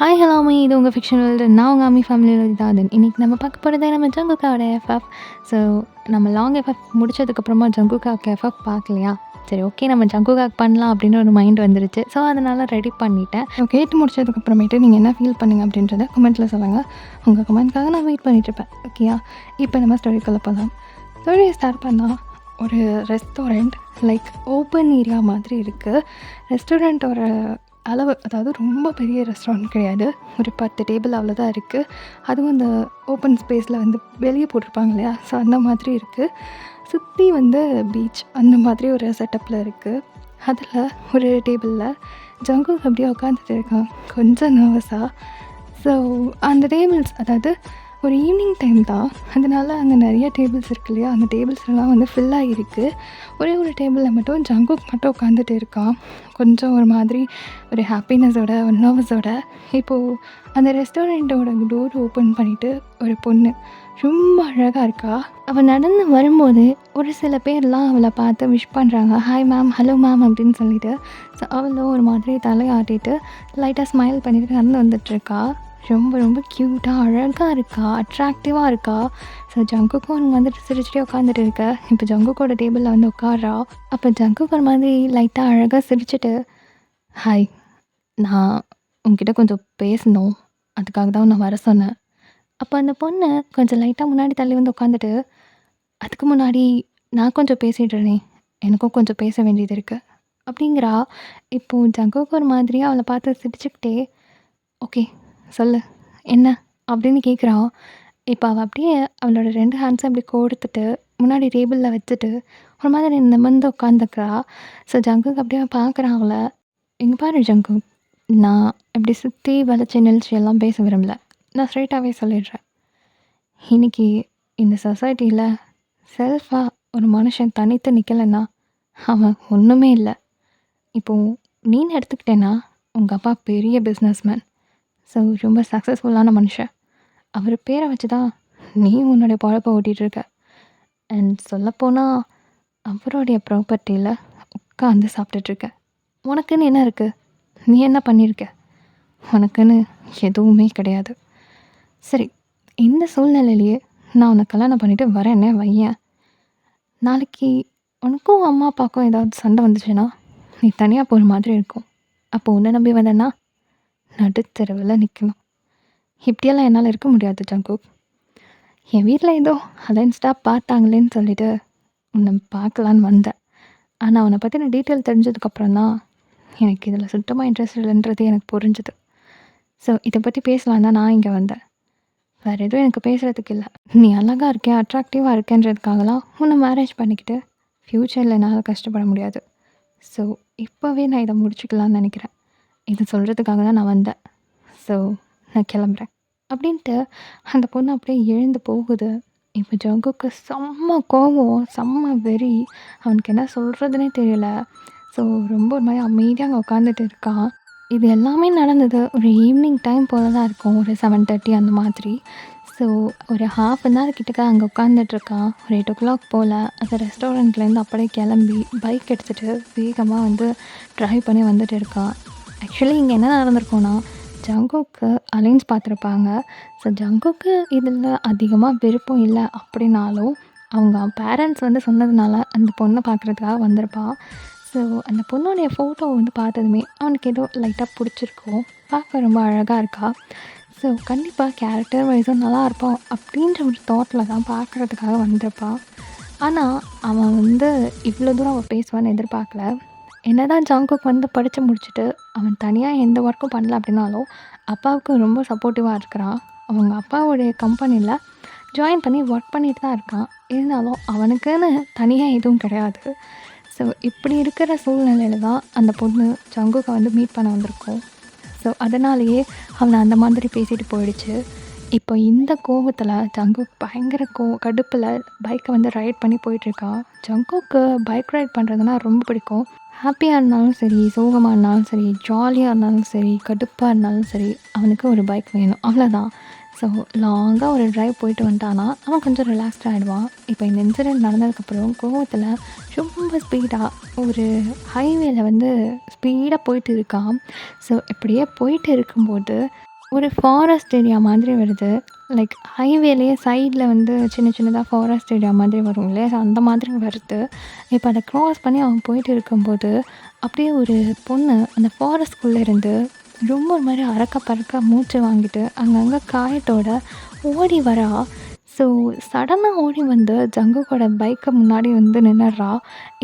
Hi hello அம்மி, இது உங்கள் ஃபிக்ஷன் வேர்ல்டு. நான் உங்கள் அம்மி ஃபேமிலியில் தான். இன்றைக்கி நம்ம பார்க்க போகிறது நம்ம ஜங்குக்காவோட எஃப்எஃப். ஸோ நம்ம லாங் எஃப்எஃப் முடிச்சதுக்கப்புறமா ஜங்குக்காவுக்கு எஃப்எஃப் பார்க்கலையா, சரி ஓகே நம்ம ஜங்குக்காக்கு பண்ணலாம் அப்படின்னு ஒரு மைண்ட் வந்துருச்சு. ஸோ அதனால் ரெடி பண்ணிட்டேன். கேட்டு முடிச்சதுக்கப்புறமேட்டு நீங்கள் என்ன ஃபீல் பண்ணுங்க அப்படின்றத கமெண்ட்டில் சொல்லுங்கள். உங்கள் கமெண்ட்காக நான் வெயிட் பண்ணிகிட்ருப்பேன். ஓகேயா, இப்போ நம்ம ஸ்டோரிக்குள்ளே போகலாம். ஸ்டோரியை ஸ்டார்ட் பண்ணால் ஒரு ரெஸ்டாரண்ட் லைக் ஓப்பன் ஏரியா மாதிரி இருக்குது. ரெஸ்டாரண்ட்டோட அளவு, அதாவது ரொம்ப பெரிய ரெஸ்டாரண்ட் கிடையாது, ஒரு 10 டேபிள் அவ்வளோதான் இருக்குது. அதுவும் அந்த ஓப்பன் ஸ்பேஸில் வந்து வெளியே போட்டிருப்பாங்க இல்லையா, ஸோ அந்த மாதிரி இருக்குது. சுற்றி வந்து பீச் அந்த மாதிரி ஒரு செட்டப்பில் இருக்குது. அதில் ஒரு டேபிளில் ஜங்குக் அப்படியே உட்காந்துட்டு இருக்கான், கொஞ்சம் நர்வஸாக. ஸோ அந்த டேபிள்ஸ், அதாவது ஒரு ஈவினிங் டைம் தான், அதனால் அங்கே நிறைய டேபிள்ஸ் இருக்கு இல்லையா, அந்த டேபிள்ஸ்லாம் வந்து ஃபில் ஆகிருக்கு. ஒரே ஒரு டேபிளில் மட்டும் ஜங்குக் மட்டும் உட்காந்துட்டு இருக்கான், கொஞ்சம் ஒரு மாதிரி ஒரு ஹாப்பினஸோட ஒரு நர்வஸோட. இப்போது அந்த ரெஸ்டாரண்ட்டோட டோர் ஓப்பன் பண்ணிவிட்டு ஒரு பொண்ணு ரொம்ப அழகாக இருக்கா. அவள் நடந்து வரும்போது ஒரு சில பேர்லாம் அவளை பார்த்து விஷ் பண்ணுறாங்க, ஹாய் மேம், ஹலோ மேம் அப்படின்னு சொல்லிட்டு. ஸோ அவளும் ஒரு மாதிரி தலையாட்டிட்டு லைட்டாக ஸ்மைல் பண்ணிவிட்டு நடந்து வந்துட்டுருக்கா. ரொம்ப ரொம்ப க்யூட்டாக அழகாக இருக்கா, அட்ராக்டிவாக இருக்கா. ஸோ ஜங்குக்கும் வந்துட்டு சிரிச்சுட்டே உட்காந்துட்டு இருக்க. இப்போ ஜங்குக்கோட டேபிளில் வந்து உட்கார்றா. அப்போ ஜங்குக்கு ஒரு மாதிரி லைட்டாக அழகாக சிரிச்சுட்டு, ஹாய், நான் உங்ககிட்ட கொஞ்சம் பேசணும், அதுக்காக தான் நான் வர சொன்னேன். அப்போ அந்த பொண்ணு கொஞ்சம் லைட்டாக முன்னாடி தள்ளி வந்து உட்காந்துட்டு, அதுக்கு முன்னாடி நான் கொஞ்சம் பேசிடுறேனே, எனக்கும் கொஞ்சம் பேச வேண்டியது இருக்குது அப்படிங்கிறா. இப்போது ஜங்குக்கு ஒரு மாதிரியாக அவளை பார்த்து சிரிச்சுக்கிட்டே, ஓகே சொல்லு என்ன அப்படின்னு கேட்குறான். இப்போ அவள் அப்படியே அவளோட 2 ஹேண்ட்ஸை அப்படி கோர்த்துட்டு முன்னாடி டேபிளில் வச்சுட்டு ஒரு மாதிரி நிமிர்ந்து உட்காந்துக்கிறா. ஸோ ஜங்குக்கு அப்படியே பார்க்குறான் அவளை. இங்கே பாரு ஜங்குக், நான் இப்படி சுற்றி வளைச்சி நெளிச்சி எல்லாம் பேச விரும்பல, நான் ஸ்ட்ரைட்டாகவே சொல்லிடுறேன். இன்றைக்கி இந்த சொசைட்டியில் செல்ஃபாக ஒரு மனுஷன் தனித்து நிற்கலைன்னா அவன் ஒன்றுமே இல்லை. இப்போது நீன்னு எடுத்துக்கிட்டேன்னா உங்கள் அப்பா பெரிய பிஸ்னஸ்மேன், ஸோ ரொம்ப சக்ஸஸ்ஃபுல்லான மனுஷன். அவர் பேரை வச்சு தான் நீ உன்னுடைய பொழப்பை ஓட்டிகிட்ருக்க. அண்ட் சொல்லப்போனால் அவருடைய ப்ராப்பர்ட்டியில் உட்காந்து சாப்பிட்டுட்ருக்க. உனக்குன்னு என்ன இருக்குது? நீ என்ன பண்ணியிருக்க? உனக்குன்னு எதுவுமே கிடையாது. சரி, இந்த சூழ்நிலையிலேயே நான் உன்னை கல்யாணம் பண்ணிவிட்டு வரேன்னே வையேன். நாளைக்கு உனக்கும் அம்மா அப்பாவுக்கும் ஏதாவது சண்டை வந்துச்சுன்னா நீ தனியாக போகிற மாதிரி இருக்கும். அப்போ உன்னை நம்பி வந்தேன்னா நடுத்தெருவில் நிற்கணும். இப்படியெல்லாம் என்னால் இருக்க முடியாது ஜங்குக். என் வீட்டில் ஏதோ அலைன்ஸ்டாக பார்த்தாங்களேன்னு சொல்லிட்டு உன்னை பார்க்கலான்னு வந்தேன். ஆனால் அவனை பற்றின டீட்டெயில் தெரிஞ்சதுக்கப்புறம் தான் எனக்கு இதில் சுத்தமாக இன்ட்ரெஸ்ட் இல்லைன்றது எனக்கு புரிஞ்சுது. ஸோ இதை பற்றி பேசலாம் தான் நான் இங்கே வந்தேன், வேறு எதுவும் எனக்கு பேசுகிறதுக்கு இல்லை. நீ அழகாக இருக்கேன், அட்ராக்டிவாக இருக்கேன்றதுக்காகலாம் உன்னை மேரேஜ் பண்ணிக்கிட்டு ஃப்யூச்சரில் என்னால் கஷ்டப்பட முடியாது. ஸோ இப்போவே நான் இதை முடிச்சுக்கலான்னு நினைக்கிறேன். இது சொல்கிறதுக்காக தான் நான் வந்தேன். ஸோ நான் கிளம்புறேன் அப்படின்ட்டு அந்த பொண்ணு அப்படியே எழுந்து போகுது. இப்போ ஜங்குக்கு செம்ம கோவம், செம்ம வெறி, அவனுக்கு என்ன சொல்கிறதுனே தெரியல. ஸோ ரொம்ப ஒரு மாதிரி அமைதியாக அங்கே உட்காந்துட்டு இருக்கான். இது எல்லாமே நடந்தது ஒரு ஈவினிங் டைம் போல் தான் இருக்கும், ஒரு 7:30 அந்த மாதிரி. ஸோ ஒரு ½ அன் ஹவர் கிட்டக்க அங்கே உட்காந்துட்ருக்கான். ஒரு 8 o'clock போல் அந்த ரெஸ்டாரண்ட்லேருந்து அப்படியே கிளம்பி பைக் எடுத்துகிட்டு வேகமாக வந்து ட்ரைவ் பண்ணி வந்துட்டு இருக்கான். ஆக்சுவலி இங்கே என்ன நடந்திருக்கோன்னா, ஜங்குக்கு அலைன்ஸ் பார்த்துருப்பாங்க. ஸோ ஜங்குக்கு இதில் அதிகமாக விருப்பம் இல்லை அப்படின்னாலும் அவங்க பேரண்ட்ஸ் வந்து சொன்னதுனால அந்த பொண்ணை பார்க்குறதுக்காக வந்திருப்பான். ஸோ அந்த பொண்ணுடைய ஃபோட்டோ வந்து பார்த்ததுமே அவனுக்கு ஏதோ லைட்டாக பிடிச்சிருக்கும், பார்க்க ரொம்ப அழகாக இருக்கா. ஸோ கண்டிப்பாக கேரக்டர் வைஸும் நல்லா இருப்பான் அப்படின்ற ஒரு தாட்டில் தான் பார்க்குறதுக்காக வந்திருப்பான். ஆனால் அவன் வந்து இவ்வளோ தூரம் அவன் பேசுவான்னு எதிர்பார்க்கல. என்ன தான் ஜங்குக் வந்து படித்து முடிச்சுட்டு அவன் தனியாக எந்த ஒர்க்கும் பண்ணல அப்படின்னாலும் அப்பாவுக்கு ரொம்ப சப்போர்ட்டிவாக இருக்கிறான். அவங்க அப்பாவுடைய கம்பெனியில் ஜாயின் பண்ணி ஒர்க் பண்ணிட்டு தான் இருக்கான். இருந்தாலும் அவனுக்குன்னு தனியாக எதுவும் கிடையாது. ஸோ இப்படி இருக்கிற சூழ்நிலையில் தான் அந்த பொண்ணு ஜங்குக்கை வந்து மீட் பண்ண வந்திருக்கோம். ஸோ அதனாலேயே அவனை அந்த மாதிரி பேசிட்டு போயிடுச்சு. இப்போ இந்த கோவத்தில் ஜங்குக் பயங்கர கடுப்பில் பைக்கை வந்து ரைட் பண்ணி போயிட்டுருக்கான். ஜங்குக்கு பைக் ரைட் பண்ணுறதுனா ரொம்ப பிடிக்கும். ஹாப்பியாக இருந்தாலும் சரி, சோகமாக இருந்தாலும் சரி, ஜாலியாக இருந்தாலும் சரி, கடுப்பாக இருந்தாலும் சரி, அவனுக்கு ஒரு பைக் வேணும், அவ்வளோதான். ஸோ லாங்காக ஒரு ட்ரைவ் போயிட்டு வந்துட்டானா அவன் கொஞ்சம் ரிலாக்ஸ்டாக ஆகிடுவான். இப்போ இந்த இன்சிடெண்ட் நடந்ததுக்கப்புறம் கோவத்தில் ரொம்ப ஸ்பீடாக ஒரு ஹைவேல வந்து ஸ்பீடாக போயிட்டு இருக்கான். ஸோ இப்படியே போயிட்டு இருக்கும்போது ஒரு ஃபாரஸ்ட் ஏரியா மாதிரி வருது. லைக் ஹைவேலயே சைட்ல வந்து சின்ன சின்னதா ஃபாரஸ்ட் ஏரியா மாதிரி வரும் இல்லையா? ஸோ அந்த மாதிரி வருது. இப்ப அத கிராஸ் பண்ணி அவன் போயிட்டு இருக்கும்போது, அப்படியே ஒரு பொண்ணு அந்த ஃபாரஸ்ட்குள்ள இருந்து ரொம்ப ஒரு மாரி அரக்க பறக்க மூச்சு வாங்கிட்டு, அங்கங்க காயத்தோட ஓடி வரா. ஸோ சடனா ஓடி வந்து ஜங்குக்கோட பைக்க முன்னாடி வந்து நின்னுடுறா.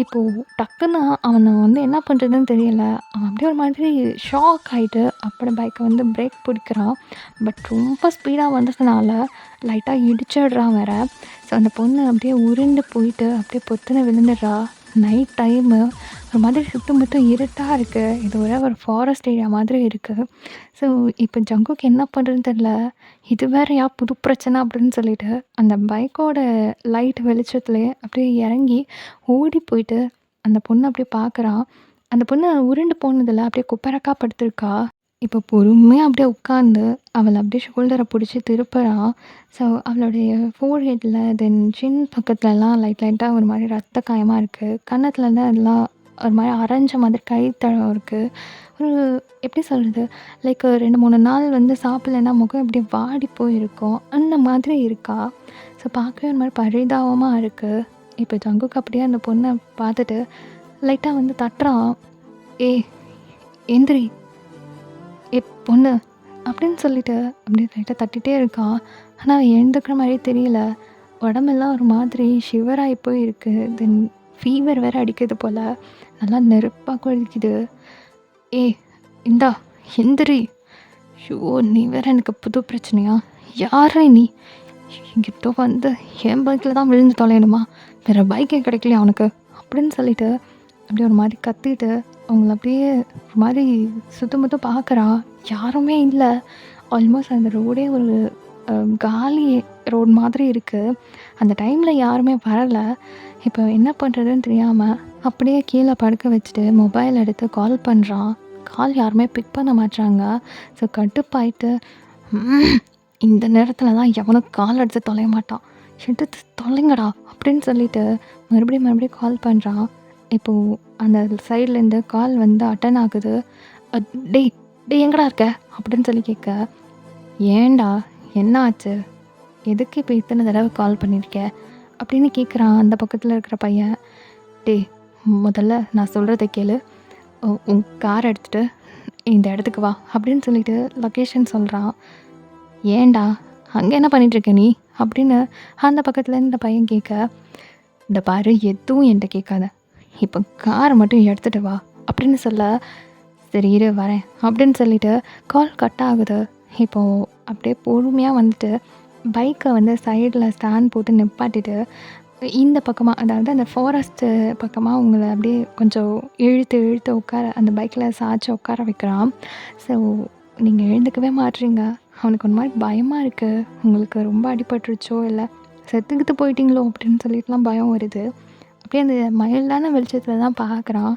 இப்போ டக்குன்னு அவன வந்து என்ன பண்ணுறதுன்னு தெரியல. அவன் அப்படியே ஒரு மாதிரி ஷாக் ஆயிட்டு, அப்புறம் பைக்க வந்து பிரேக் பிடிக்கிறான். பட் ரொம்ப ஸ்பீடா வந்ததுனால லைட்டா இடிச்சிடுறான் வேற. ஸோ அந்த பொண்ணு அப்படியே உருண்டு போயிட்டு அப்படியே பொத்துன்னு விழுந்துடுறா. நைட் டைமு ஒரு மாதிரி சுத்தம் முத்தம் இருட்டா இருக்கு. இது ஒரே ஒரு ஃபாரஸ்ட் ஏரியா மாதிரி இருக்கு. ஸோ இப்போ ஜங்குக்கு என்ன பண்ணுறதுன்னு தெரியல. இது வேறயா புது பிரச்சனை அப்படின்னு சொல்லிட்டு, அந்த பைக்கோட லைட் வெளிச்சத்துலயே அப்படியே இறங்கி ஓடி போயிட்டு அந்த பொண்ண அப்படியே பார்க்குறான். அந்த பொண்ணு உருண்டு போனதில்ல, அப்படியே குப்பரக்கா படுத்திருக்கா. இப்போ பொறுமையா அப்படியே உட்காந்து அவள அப்படியே ஷோல்டர புடிச்சு திருப்புறான். ஸோ அவளுடைய ஃபோர்ஹெட்ல தென் சின் பக்கத்துலலாம் லைட் லைட்டா ஒரு மாரி ரத்த காயமா இருக்கு. கன்னத்துலலாம் எல்லாம் ஒரு மாரி அரைஞ்ச மாதிரி கை தடம் இருக்கு. ஒரு எப்படி சொல்றது? லைக் 2, 3 நாள் வந்து சாப்பிடலன்னா முகம் இப்படி வாடி போயிருக்கும். அந்த மாதிரி இருக்கா. ஸோ பார்க்கவே ஒரு மாரி பரிதாபமா இருக்கு. இப்போ ஜங்குக்கு அப்படியே அந்த பொண்ண பார்த்துட்டு லைட்டா வந்து தட்டுறான். "ஏய் எந்திரி, பொண்ணு" அப்படின்னு சொல்லிட்டு அப்படியே லைட்டா தட்டிட்டே இருக்கான். ஆனா அவ எழுந்துக்கிற மாரியே தெரியல. உடம்பெல்லாம் ஒரு மாதிரி ஷிவர் ஆகி போய் இருக்கு. தென் ஃபீவர் வேற அடிக்குது போல. நல்லா நெருப்பா கொதிக்குது. "ஏய் இந்தா எந்திரி." ஐயோ! நீ வேற எனக்கு புது பிரச்சனையா? யார்றா நீ? என்கிட்ட வந்து என் பைக்ல தான் விழுந்து தொலையணுமா? வேற பைக்கே கிடைக்கலையா உனக்கு? அப்படின்னு சொல்லிட்டு அப்படியே ஒரு மாரி கத்திட்டு, அவங்கள அப்படியே ஒரு மாரி சுத்தம் முத்தம் பார்க்குறா. யாருமே இல்ல. ஆல்மோஸ்ட் அந்த ரோடே ஒரு அ காலி ரோடு மாதிரி இருக்கு. அந்த டைம்ல யாருமே வரல. இப்போ என்ன பண்ணுறதுன்னு தெரியாம, அப்படியே கீழ படுக்க வச்சுட்டு மொபைல் எடுத்து கால் பண்றான். கால் யாருமே பிக் பண்ண மாட்றாங்க. ஸோ கடுப்பாயிட்டு, "ம் இந்த நேரத்துல தான் எவனும் கால் அடிச்சு தொலைய மாட்டான். எடுத்து தொலைங்கடா" அப்படின்னு சொல்லிட்டு மறுபடியும் மறுபடியும் கால் பண்றான். இப்போ அந்த சைட்லேருந்து கால் வந்து அட்டெண்ட் ஆகுது. "அ டேய் டேய் எங்கடா இருக்க?" அப்படின்னு சொல்லி கேட்க, "ஏன்டா என்ன ஆச்சு? எதுக்கு இப்போ இத்தனை தடவை கால் பண்ணியிருக்க?" அப்படின்னு கேட்குறான் அந்த பக்கத்தில் இருக்கிற பையன். "டேய் முதல்ல நான் சொல்கிறத கேளு. உன் கார் எடுத்துகிட்டு இந்த இடத்துக்கு வா" அப்படின்னு சொல்லிட்டு லொக்கேஷன் சொல்கிறான். "ஏன்டா அங்கே என்ன பண்ணிகிட்ருக்க நீ?" அப்படின்னு அந்த பக்கத்துலேருந்து இந்த பையன் கேட்க, "இந்த பாரு எதுவும் என்கிட்ட கேட்காத. இப்போ காரை மட்டும் எடுத்துகிட்டு வா" அப்படின்னு சொல்ல, "சரி இரு வரேன்" அப்படின்னு சொல்லிட்டு கால் கட் ஆகுது. இப்போது அப்படியே பொறுமையாக வந்துட்டு பைக்கை வந்து சைடில் ஸ்டாண்ட் போட்டு நிப்பாட்டிட்டு, இந்த பக்கமா அதாவது அந்த ஃபாரஸ்ட்டு பக்கமா உங்கள அப்படியே கொஞ்சம் இழுத்து இழுத்து உட்கார அந்த பைக்கில் சாய்ச்சி உட்கார வைக்கிறான். ஸோ நீங்கள் எழுந்துக்கவே மாட்றீங்க. அவனுக்கு ஒரு மாதிரி பயமாக இருக்குது. உங்களுக்கு ரொம்ப அடிபட்டுருச்சோ இல்லை செத்துக்கிட்டு போயிட்டீங்களோ அப்படின்னு சொல்லிட்டுலாம் பயம் வருது. அப்படியே அந்த மைல்டான வெளிச்சத்தில் தான் பார்க்குறான்.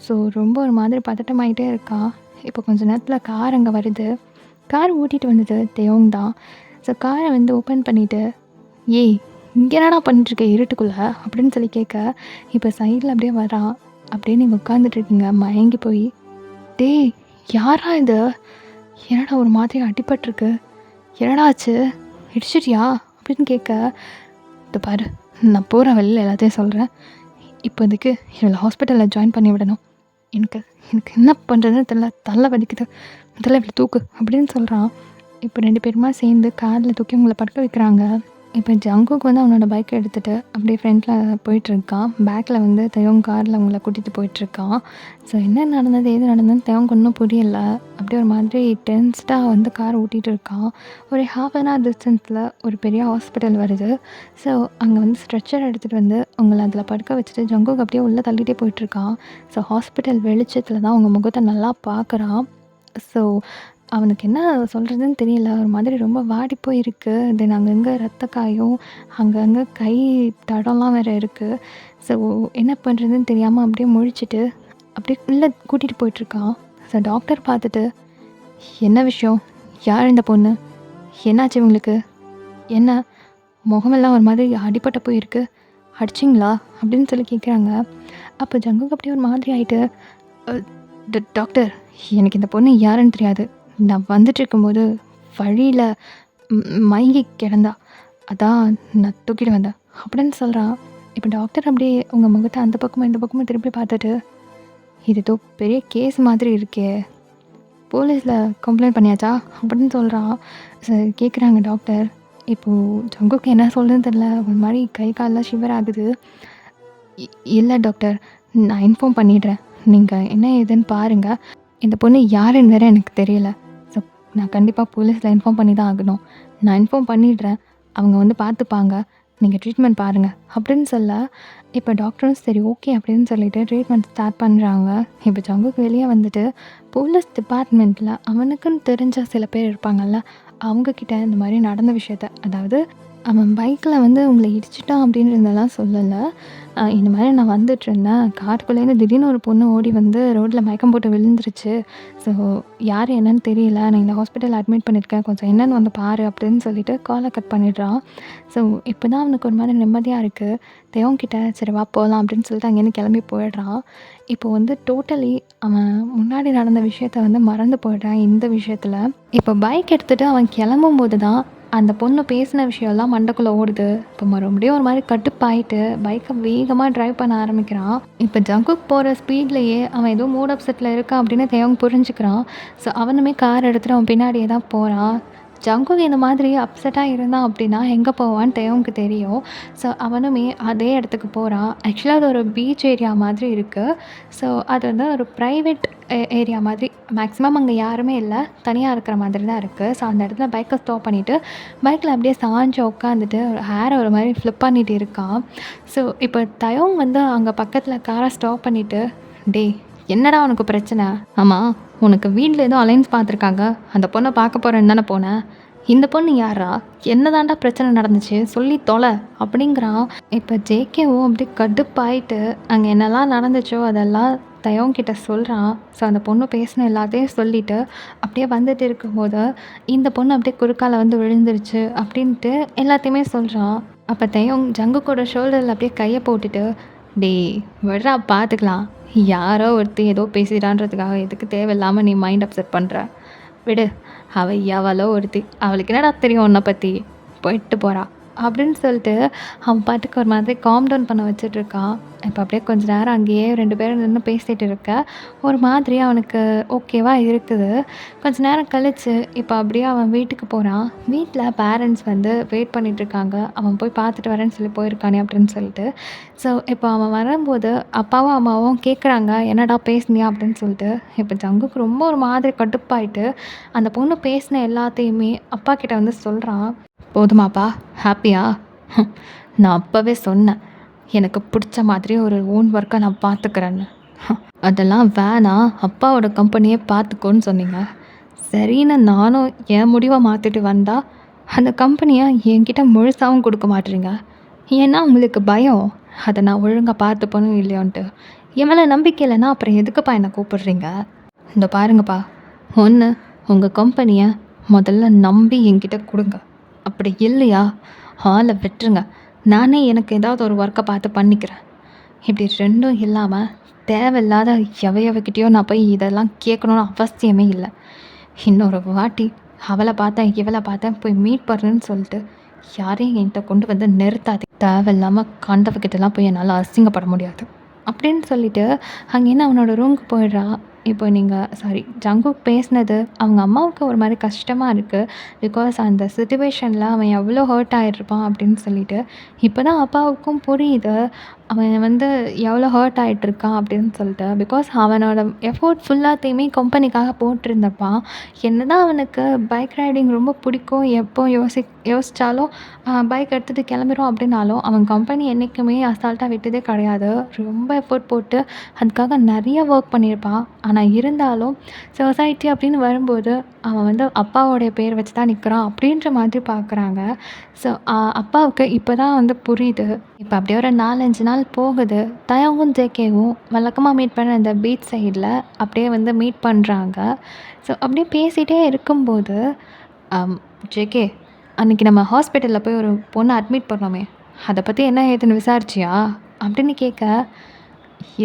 ஸோ ரொம்ப ஒரு மாதிரி பதட்டமாயிட்டே இருக்கான். இப்போ கொஞ்ச நேரத்தில் கார் அங்கே வருது. கார் ஓட்டிகிட்டு வந்தது தெயோங் தான். ஸோ காரை வந்து ஓப்பன் பண்ணிவிட்டு, "ஏய் இங்கே என்னடா பண்ணிட்டுருக்க இருட்டுக்குள்ள?" அப்படின்னு சொல்லி கேட்க, இப்போ சைடில் அப்படியே வரான். அப்படியே நீங்கள் உட்காந்துட்ருக்கீங்க மயங்கி போய், "டேய் யார்ரா இது? என்னடா ஒரு மாதிரி அடிபட்டிருக்கு? என்னடா ஆச்சு? இடிச்சிட்டியா?" அப்படின்னு கேட்க, "இது பாரு நான் போகிற வழியில் எல்லாத்தையும் சொல்கிறேன். இப்போதைக்கு இவளை ஹாஸ்பிட்டலில் ஜாயின் பண்ணி விடணும். எனக்கு எனக்கு என்ன பண்ணுறதுன்னு தெரியல. தலை வலிக்குது. முதல்ல இவளை தூக்கு" அப்படின்னு சொல்கிறான். இப்போ 2 பேருமா சேர்ந்து காரில் தூக்கி உங்களை படுக்க வைக்கிறாங்க. இப்போ ஜங்குக் வந்து அவனோட பைக்கை எடுத்துகிட்டு அப்படியே ஃப்ரண்ட்டில் போயிட்டுருக்கான். பேக்கில் வந்து தெயோங் காரில் அவங்கள கூட்டிகிட்டு போயிட்டுருக்கான். ஸோ என்ன நடந்தது ஏது நடந்ததுன்னு தெயோங்க்கு ஒன்றும் புரியல. அப்படியே ஒரு மாதிரி டென்ஸ்டாக வந்து கார் ஓட்டிகிட்டு இருக்கான். ஒரு 1/2 அன் ஹவர் டிஸ்டன்ஸில் ஒரு பெரிய ஹாஸ்பிட்டல் வருது. ஸோ அங்கே வந்து ஸ்ட்ரெச்சர் எடுத்துகிட்டு வந்து அவங்கள அதில் படுக்க வச்சுட்டு ஜங்குக் அப்படியே உள்ளே தள்ளிகிட்டே போயிட்டுருக்கான். ஸோ ஹாஸ்பிட்டல் வெளிச்சத்தில் தான் அவங்க முகத்தை நல்லா பார்க்குறான். ஸோ அவனுக்கு என்ன சொல்கிறதுன்னு தெரியல. ஒரு மாதிரி ரொம்ப வாடி போயிருக்கு. தென் அங்கங்கே ரத்த காயம், அங்கங்கே கை தடம்லாம் வேறு இருக்குது. ஸோ என்ன பண்ணுறதுன்னு தெரியாமல் அப்படியே முழிச்சிட்டு அப்படியே உள்ளே கூட்டிகிட்டு போயிட்டுருக்கான். ஸோ டாக்டர் பார்த்துட்டு, "என்ன விஷயம்? யார் இந்த பொண்ணு? என்னாச்சு இவங்களுக்கு? என்ன முகமெல்லாம் ஒரு மாதிரி அடிபட்டு போயிருக்கு. அடிச்சிங்களா?" அப்படின்னு சொல்லி கேட்குறாங்க. அப்போ ஜங்குக்கு அப்படியே ஒரு மாதிரி ஆகிட்டு, "டாக்டர் எனக்கு இந்த பொண்ணு யாருன்னு தெரியாது. நான் வந்துட்டுருக்கும்போது வழியில மயங்கி கிடந்தா. அதான் நான் தூக்கிட்டு வந்தேன்." அப்படின்னு சொல்றா. இப்ப டாக்டர் அப்படியே உங்க முகத்த அந்த பக்கமும், இந்த பக்கமும் திருப்பி பார்த்துட்டு, "இது ஏதோ பெரிய கேஸ் மாதிரி இருக்கே! போலீஸ்ல கம்ப்ளைண்ட் பண்ணியாச்சா?" அப்படின்னு சொல்றா. கேட்குறாங்க டாக்டர். இப்போ ஜங்குக்கு என்ன சொல்றதுன்னு தெரியல. ஒரு மாரி கை கால்லாம் ஷிவர் ஆகுது. "இ இல்ல டாக்டர். நான் இன்ஃபார்ம் பண்ணிடுறேன். நீங்க என்ன ஏதுன்னு பாருங்க. இந்த பொண்ணு யாருன்னு வேற எனக்கு தெரியல. ஸோ நான் கண்டிப்பா போலீஸ்ல இன்ஃபார்ம் பண்ணி தான் ஆகணும். நான் இன்ஃபார்ம் பண்ணிடுறேன். அவங்க வந்து பார்த்துப்பாங்க. நீங்க ட்ரீட்மெண்ட் பாருங்க." அப்படின்னு சொல்ல, இப்போ டாக்டரும் சரி ஓகே அப்படின்னு சொல்லிட்டு ட்ரீட்மெண்ட் ஸ்டார்ட் பண்ணுறாங்க. இப்போ ஜங்குக்கு வெளியே வந்துட்டு போலீஸ் டிபார்ட்மெண்ட்டில் அவனுக்குன்னு தெரிஞ்ச சில பேர் இருப்பாங்கல்ல, அவங்கக்கிட்ட இந்த மாதிரி நடந்த விஷயத்த, அதாவது அவன் பைக்கில் வந்து உங்களை இடிச்சிட்டான் அப்படின்றதெல்லாம் சொல்லலை. இந்த மாதிரி நான் வந்துட்டுருந்தேன். காட்டுக்குள்ளேருந்து திடீர்னு ஒரு பொண்ணு ஓடி வந்து ரோட்டில் மயக்கம் போட்டு விழுந்துருச்சு. ஸோ யார் என்னன்னு தெரியல. நான் இந்த ஹாஸ்பிட்டல் அட்மிட் பண்ணியிருக்கேன். கொஞ்சம் என்னன்னு வந்து பாரு அப்படின்னு சொல்லிட்டு காலை கட் பண்ணிடுறான். ஸோ இப்போ தான் அவனுக்கு ஒரு மாதிரி நிம்மதியாக இருக்குது. தேவன்கிட்ட சரி வா போகலாம் அப்படின்னு சொல்லிட்டு அங்கேருந்து கிளம்பி போயிடுறான். இப்போ வந்து டோட்டலி அவன் முன்னாடி நடந்த விஷயத்த வந்து மறந்து போயிடுறான் இந்த விஷயத்தில். இப்போ பைக் எடுத்துகிட்டு அவன் கிளம்பும்போது தான் அந்த பொண்ணு பேசின விஷயம்லாம் மண்டைக்குள்ளே ஓடுது. இப்போ மறுபடியும் ஒரு மாதிரி கடுப்பாயிட்டு பைக்கை வேகமாக ட்ரைவ் பண்ண ஆரம்பிக்கிறான். இப்போ ஜங்குக் போகிற ஸ்பீட்லேயே அவன் ஏதோ மூட் அப்செட்டில் இருக்கான் அப்படின்னு தேவன் புரிஞ்சுக்கிறான். ஸோ அவனுமே கார் எடுத்துகிட்டு அவன் பின்னாடியே தான் போகிறான். ஜங்குக் இந்த மாதிரி அப்செட்டாக இருந்தான் அப்படின்னா எங்கே போவான்னு தேவனுக்கு தெரியும். ஸோ அவனுமே அதே இடத்துக்கு போகிறான். ஆக்சுவலாக அது ஒரு பீச் ஏரியா மாதிரி இருக்குது. ஸோ அது வந்து ஒரு ப்ரைவேட் ஏரியா மாதிரி. மேக்ஸிமம் அங்கே யாருமே இல்லை, தனியாக இருக்கிற மாதிரி தான் இருக்குது. ஸோ அந்த இடத்துல பைக்கை ஸ்டாப் பண்ணிவிட்டு பைக்கில் அப்படியே சாஞ்சு உட்காந்துட்டு ஹேரை ஒரு மாதிரி ஃப்ளிப் பண்ணிட்டு இருக்கான். ஸோ இப்போ தயோங் வந்து அங்கே பக்கத்தில் காரை ஸ்டாப் பண்ணிவிட்டு, "டேய் என்னடா உனக்கு பிரச்சனை? ஆமாம் உனக்கு வீட்டில் ஏதோ அலைன்ஸ் பார்த்துருக்காங்க, அந்த பொண்ணை பார்க்க போகிறேன்னு தானே போனேன். இந்த பொண்ணு யாரா? என்ன தாண்டா பிரச்சனை நடந்துச்சு சொல்லி தொலை" அப்படிங்கிறான். இப்போ ஜேகேவும் அப்படியே கடுப்பாயிட்டு அங்கே என்னெல்லாம் நடந்துச்சோ அதெல்லாம் தயோங்கிட்ட சொல்கிறான். ஸோ அந்த பொண்ணு பேசின எல்லாத்தையும் சொல்லிவிட்டு அப்படியே வந்துட்டு இருக்கும்போது இந்த பொண்ணு அப்படியே குறுக்கால வந்து விழுந்துருச்சு அப்படின்ட்டு எல்லாத்தையுமே சொல்கிறான். அப்போ தயோங் ஜங்குக்கோட ஷோல்டரில் அப்படியே கையை போட்டுட்டு, "டேய் விட்றா பார்த்துக்கலாம். யாரோ ஒருத்தி ஏதோ பேசிடான்றதுக்காக எதுக்கு தேவையில்லாமல் நீ மைண்ட் அப்செட் பண்ணுற? விடு. அவள் எவளோ ஒருத்தி. அவளுக்கு என்னடா தெரியும் உன்னை பற்றி? போயிட்டு போகிறா" அப்படின்னு சொல்லிட்டு அவன் பாட்டுக்கு ஒரு மாதிரி காம் டவுன் பண்ண வச்சிட்ருக்கான். இப்போ அப்படியே கொஞ்ச நேரம் அங்கேயே 2 பேரும் நின்று பேசிகிட்டு இருக்க ஒரு மாதிரி அவனுக்கு ஓகேவா இருக்குது. கொஞ்ச நேரம் கழித்து இப்போ அப்படியே அவன் வீட்டுக்கு போகிறான். வீட்டில் பேரண்ட்ஸ் வந்து வெயிட் பண்ணிகிட்ருக்காங்க. அவன் போய் பார்த்துட்டு வரேன்னு சொல்லி போயிருக்கானே அப்படின்னு சொல்லிட்டு. ஸோ இப்போ அவன் வரும்போது அப்பாவும் அம்மாவும் கேட்குறாங்க, "என்னடா பேசுனியா?" அப்படின்னு சொல்லிட்டு. இப்போ ஜங்குக்கு ரொம்ப ஒரு மாதிரி கடுப்பாயிட்டு அந்த பொண்ணு பேசின எல்லாத்தையுமே அப்பா கிட்ட வந்து சொல்கிறான். "போதுமாப்பா? ஹாப்பியா? நான் அப்போவே சொன்னேன், எனக்கு பிடிச்ச மாதிரி ஒரு ஓன் ஒர்க்கை நான் பார்த்துக்கிறேன்னு. அதெல்லாம் வேணாம், அப்பாவோட கம்பெனியே பார்த்துக்கோன்னு சொன்னீங்க. சரின்னு நானும் என் முடிவை மாற்றிட்டு வந்தா அந்த கம்பெனியை என்கிட்ட முழுசாகவும் கொடுக்க மாட்டீங்க. ஏன்னா உங்களுக்கு பயம், அதை நான் ஒழுங்காக பார்த்துப்போனும் இல்லையோன்ட்டு. என் மேலே நம்பிக்கை இல்லைன்னா அப்புறம் எதுக்குப்பா என்னை கூப்பிடுறீங்க? இந்த பாருங்கப்பா, ஒன்று உங்கள் கம்பெனியை முதல்ல நம்பி என்கிட்ட கொடுங்க. அப்படி இல்லையா ஆளை விட்டுருங்க. நானே எனக்கு ஏதாவது ஒரு ஒர்க்கை பார்த்து பண்ணிக்கிறேன். இப்படி ரெண்டும் இல்லாமல் தேவையில்லாத எவையவக்கிட்டேயோ நான் போய் இதெல்லாம் கேட்கணுன்னு அவசியமே இல்லை. இன்னொரு வாட்டி அவளை பார்த்தேன் இவளை பார்த்தேன் போய் மீட் பண்ணுறேன்னு சொல்லிட்டு யாரையும் என்கிட்ட கொண்டு வந்து நிறுத்தாதே. தேவையில்லாமல் கண்டவக்கிட்டலாம் போய் என்னால் அசிங்கப்பட முடியாது" அப்படின்னு சொல்லிட்டு அங்கேருந்து அவனோட ரூமுக்கு போயிடுறா. இப்போ ஜங்குக் பேசினது அவங்க அம்மாவுக்கு ஒரு மாதிரி கஷ்டமாக இருக்குது. பிகாஸ் அந்த சிச்சுவேஷனில் அவன் எவ்வளோ ஹர்ட் ஆகிட்ருப்பான் அப்படின்னு சொல்லிட்டு. இப்போ தான் அப்பாவுக்கும் புரியுது அவன் வந்து எவ்வளோ ஹர்ட் ஆகிட்ருக்கான் அப்படின்னு சொல்லிட்டு. பிகாஸ் அவனோட எஃபோர்ட் ஃபுல்லாத்தையுமே கம்பெனிக்காக போட்டிருந்தப்பான். என்ன தான் அவனுக்கு பைக் ரைடிங் ரொம்ப பிடிக்கும், எப்போ யோசித்தாலும் பைக் எடுத்துகிட்டு கிளம்பிடும் அப்படின்னாலும் அவன் கம்பெனி என்றைக்குமே அசால்ட்டாக விட்டதே கிடையாது. ரொம்ப எஃபோர்ட் போட்டு அதுக்காக நிறைய ஒர்க் பண்ணியிருப்பான். ஆனால் இருந்தாலும் சொசைட்டி அப்படின்னு வரும்போது அவன் வந்து அப்பாவோடைய பேர் வச்சு தான் நிற்கிறான் அப்படின்ற மாதிரி பார்க்குறாங்க. ஸோ அப்பாவுக்கு இப்போ தான் வந்து புரியுது. இப்போ அப்படியே ஒரு 4-5 நாள் போகுது. தயாவும் ஜேகேவும் வழக்கமாக மீட் பண்ண அந்த பீச் சைடில் அப்படியே வந்து மீட் பண்ணுறாங்க. ஸோ அப்படியே பேசிகிட்டே இருக்கும்போது, "ஜேகே, அன்றைக்கி நம்ம ஹாஸ்பிட்டலில் போய் ஒரு பொண்ணை அட்மிட் பண்ணோமே, அதை பற்றி என்ன ஏதுன்னு விசாரிச்சியா?" அப்படின்னு கேட்க,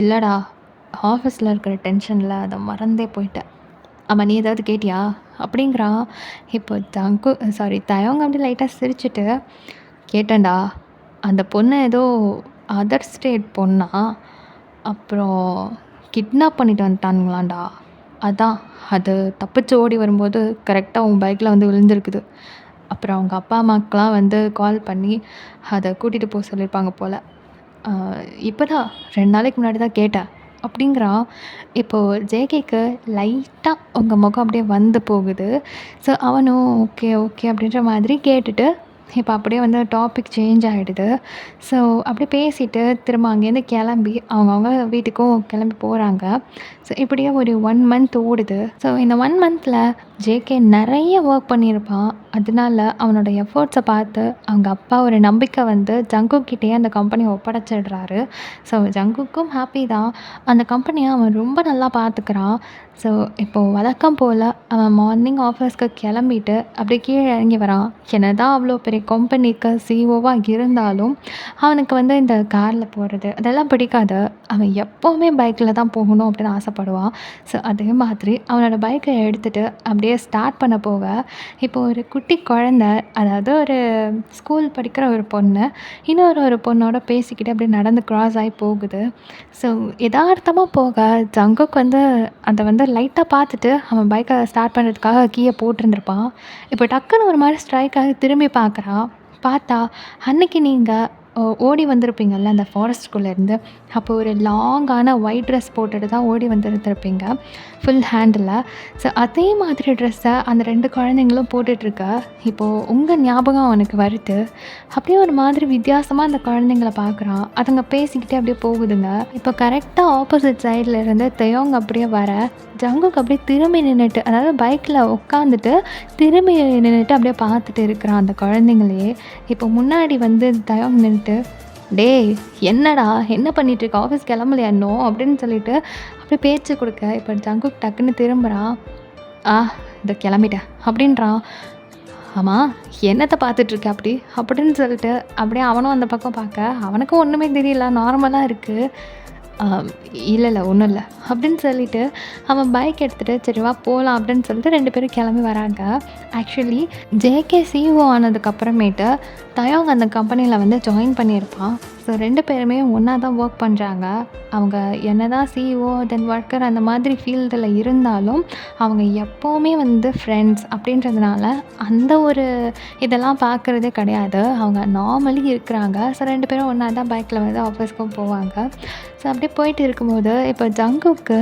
"இல்லைடா, ஆஃபீஸில் இருக்கிற டென்ஷனில் அதை மறந்தே போயிட்டேன்." "ஆமாம், நீ ஏதாவது கேட்டியா?" அப்படிங்கிறான். இப்போ தயவுங்க அப்படியே லைட்டாக சிரிச்சுட்டு, "கேட்டேன்டா, அந்த பொண்ணு ஏதோ அதர் ஸ்டேட் பொண்ணா, அப்புறம் கிட்னாப் பண்ணிட்டு வந்துட்டானுங்களாம்டா. அதான் அது தப்பிச்சு ஓடி வரும்போது கரெக்டாக உன் பைக்கில் வந்து விழுந்திருக்குது. அப்புறம் அவங்க அப்பா அம்மாவுக்குலாம் வந்து கால் பண்ணி அதை கூட்டிகிட்டு போக சொல்லியிருப்பாங்க போல். இப்போ தான் 2 நாளைக்கு முன்னாடி தான் கேட்டேன்." அப்படிங்கிறான். இப்போது ஜேகேக்கு லைட்டாக உங்கள் முகம் அப்படியே வந்து போகுது. ஸோ அவனும் ஓகே ஓகே அப்படின்ற மாதிரி கேட்டுட்டு இப்போ அப்படியே வந்து டாபிக் சேஞ்ச் ஆகிடுது. ஸோ அப்படியே பேசிட்டு திரும்ப அங்கேருந்து கிளம்பி அவங்கவுங்க வீட்டுக்கும் கிளம்பி போகிறாங்க. ஸோ இப்படியே ஒரு 1 மந்த் ஓடுது. ஸோ இந்த 1 மந்தில் ஜேகே நிறைய ஒர்க் பண்ணியிருப்பான். அதனால அவனோட எஃபர்ட்ஸை பார்த்து அவங்க அப்பா ஒரு நம்பிக்கை வந்து ஜங்குக்கிட்டேயே அந்த கம்பெனியை ஒப்படைச்சிடுறாரு. ஸோ ஜங்குக்கும் ஹாப்பி தான். அந்த கம்பெனியை அவன் ரொம்ப நல்லா பார்த்துக்கிறான். ஸோ இப்போது வழக்கம் போல் அவன் மார்னிங் ஆஃபீஸ்க்கு கிளம்பிட்டு அப்படியே கீழே இறங்கி வரான். என்னதான் அவ்வளோ பெரிய கம்பெனிக்கு சிஇஓவாக இருந்தாலும் அவனுக்கு வந்து இந்த காரில் போகிறது அதெல்லாம் பிடிக்காது. அவன் எப்போவுமே பைக்கில் தான் போகணும் அப்படின்னு ஆசைப்படுவான். ஸோ அதே மாதிரி அவனோட பைக்கை எடுத்துகிட்டு அப்படியே ஸ்டார்ட் பண்ண போக இப்போ ஒரு குட்டி குழந்த, அதாவது ஒரு ஸ்கூல் படிக்கிற ஒரு பொண்ணு ஒரு பொண்ணோட பேசிக்கிட்டு அப்படியே நடந்து க்ராஸ் ஆகி போகுது. ஸோ எதார்த்தமாக போக ஜங்குக் வந்து அதை வந்து லைட்டாக பார்த்துட்டு அவன் பைக்கை ஸ்டார்ட் பண்ணுறதுக்காக கீயை போட்டிருந்துருப்பான். இப்போ டக்குன்னு ஒரு மாதிரி ஸ்ட்ரைக் ஆகி திரும்பி பார்க்குறான். பார்த்தா அன்னைக்கு நீங்கள் ஓடி வந்திருப்பீங்கள்ல அந்த ஃபாரஸ்ட்குள்ளேருந்து, அப்போ ஒரு லாங்கான ஒயிட் ட்ரெஸ் போட்டுட்டு தான் ஓடி வந்துருந்துருப்பீங்க ஃபுல் ஹேண்டில். ஸோ அதே மாதிரி ட்ரெஸ்ஸை அந்த 2 குழந்தைங்களும் போட்டுட்ருக்க இப்போது உங்கள் ஞாபகம் அவனுக்கு வருது. அப்படியே ஒரு மாதிரி வித்தியாசமாக அந்த குழந்தைங்கள பார்க்குறான். அதுங்க பேசிக்கிட்டே அப்படியே போகுதுங்க. இப்போ கரெக்டாக ஆப்போசிட் சைடில் இருந்து தெயோங் அப்படியே வர ஜங்குக்கு அப்படியே திரும்பி நின்றுட்டு, அதாவது பைக்கில் உட்காந்துட்டு திரும்பி நின்றுட்டு அப்படியே பார்த்துட்டு இருக்கிறான் அந்த குழந்தைங்களையே. இப்போ முன்னாடி வந்து தயோங் நின்றுட்டு, "டேய் என்னடா என்ன பண்ணிகிட்ருக்க, ஆஃபீஸ் கிளம்பலையா இன்னும்?" அப்படின்னு சொல்லிட்டு அப்படியே பேச்சு கொடுக்க இப்போ ஜங்குக் டக்குன்னு திரும்புகிறான். இதோ கிளம்பிட்டேன்" அப்படின்றான். "ஆமாம் என்னத்தை பார்த்துட்ருக்க அப்படி?" அப்படின்னு சொல்லிட்டு அப்படியே அவனும் அந்த பக்கம் பார்க்க அவனுக்கும் ஒன்றுமே தெரியல, நார்மலாக இருக்குது. இல்லை ஒன்றும் இல்லை" அப்படின்னு சொல்லிட்டு அவன் பைக் எடுத்துகிட்டு சரி வா போகலாம் அப்படின்னு சொல்லிட்டு 2 பேரும் கிளம்பி வராங்க. ஆக்சுவலி ஜேகே சிஇஓ ஆனதுக்கப்புறமேட்டு தயோங் அந்த கம்பெனியில் வந்து ஜாயின் பண்ணியிருப்பான். ஸோ 2 பேருமே ஒன்றா தான் ஒர்க் பண்ணுறாங்க. அவங்க என்ன தான் சிஇஓ தென் ஒர்க்கர் அந்த மாதிரி ஃபீல்டில் இருந்தாலும் அவங்க எப்போவுமே வந்து ஃப்ரெண்ட்ஸ் அப்படின்றதுனால அந்த ஒரு இதெல்லாம் பார்க்குறதே கிடையாது. அவங்க நார்மலி இருக்கிறாங்க. ஸோ 2 பேரும் ஒன்றா தான் பைக்கில் வந்து ஆஃபீஸ்க்கும் போவாங்க. ஸோ அப்படியே போயிட்டு இருக்கும்போது இப்போ ஜங்குக்கு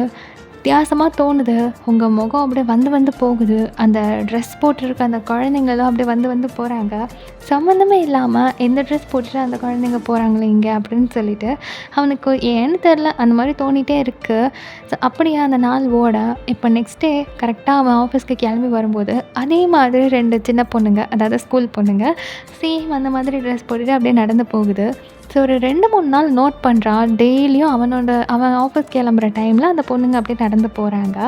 வித்தியாசமாக தோணுது. உங்கள் முகம் அப்படியே வந்து போகுது. அந்த ட்ரெஸ் போட்டிருக்க அந்த குழந்தைங்களும் அப்படியே வந்து போகிறாங்க. சம்மந்தமே இல்லாமல் எந்த ட்ரெஸ் போட்டுட்டு அந்த குழந்தைங்க போகிறாங்களே இங்கே அப்படின்னு சொல்லிட்டு அவனுக்கு ஏன்னு தெரில அந்த மாதிரி தோணிகிட்டே இருக்குது. ஸோ அப்படியே அந்த நாள் ஓட இப்போ நெக்ஸ்ட் டே கரெக்டாக அவன் ஆஃபீஸ்க்கு கிளம்பி வரும்போது அதே மாதிரி 2 சின்ன பொண்ணுங்க, அதாவது ஸ்கூல் பொண்ணுங்க சேம் அந்த மாதிரி ட்ரெஸ் போட்டுட்டு அப்படியே நடந்து போகுது. ஸோ ஒரு 2-3 நாள் நோட் பண்ணுறான். டெய்லியும் அவன் ஆஃபீஸ் கிளம்புற டைமில் அந்த பொண்ணுங்க அப்படியே நடந்து போகிறாங்க.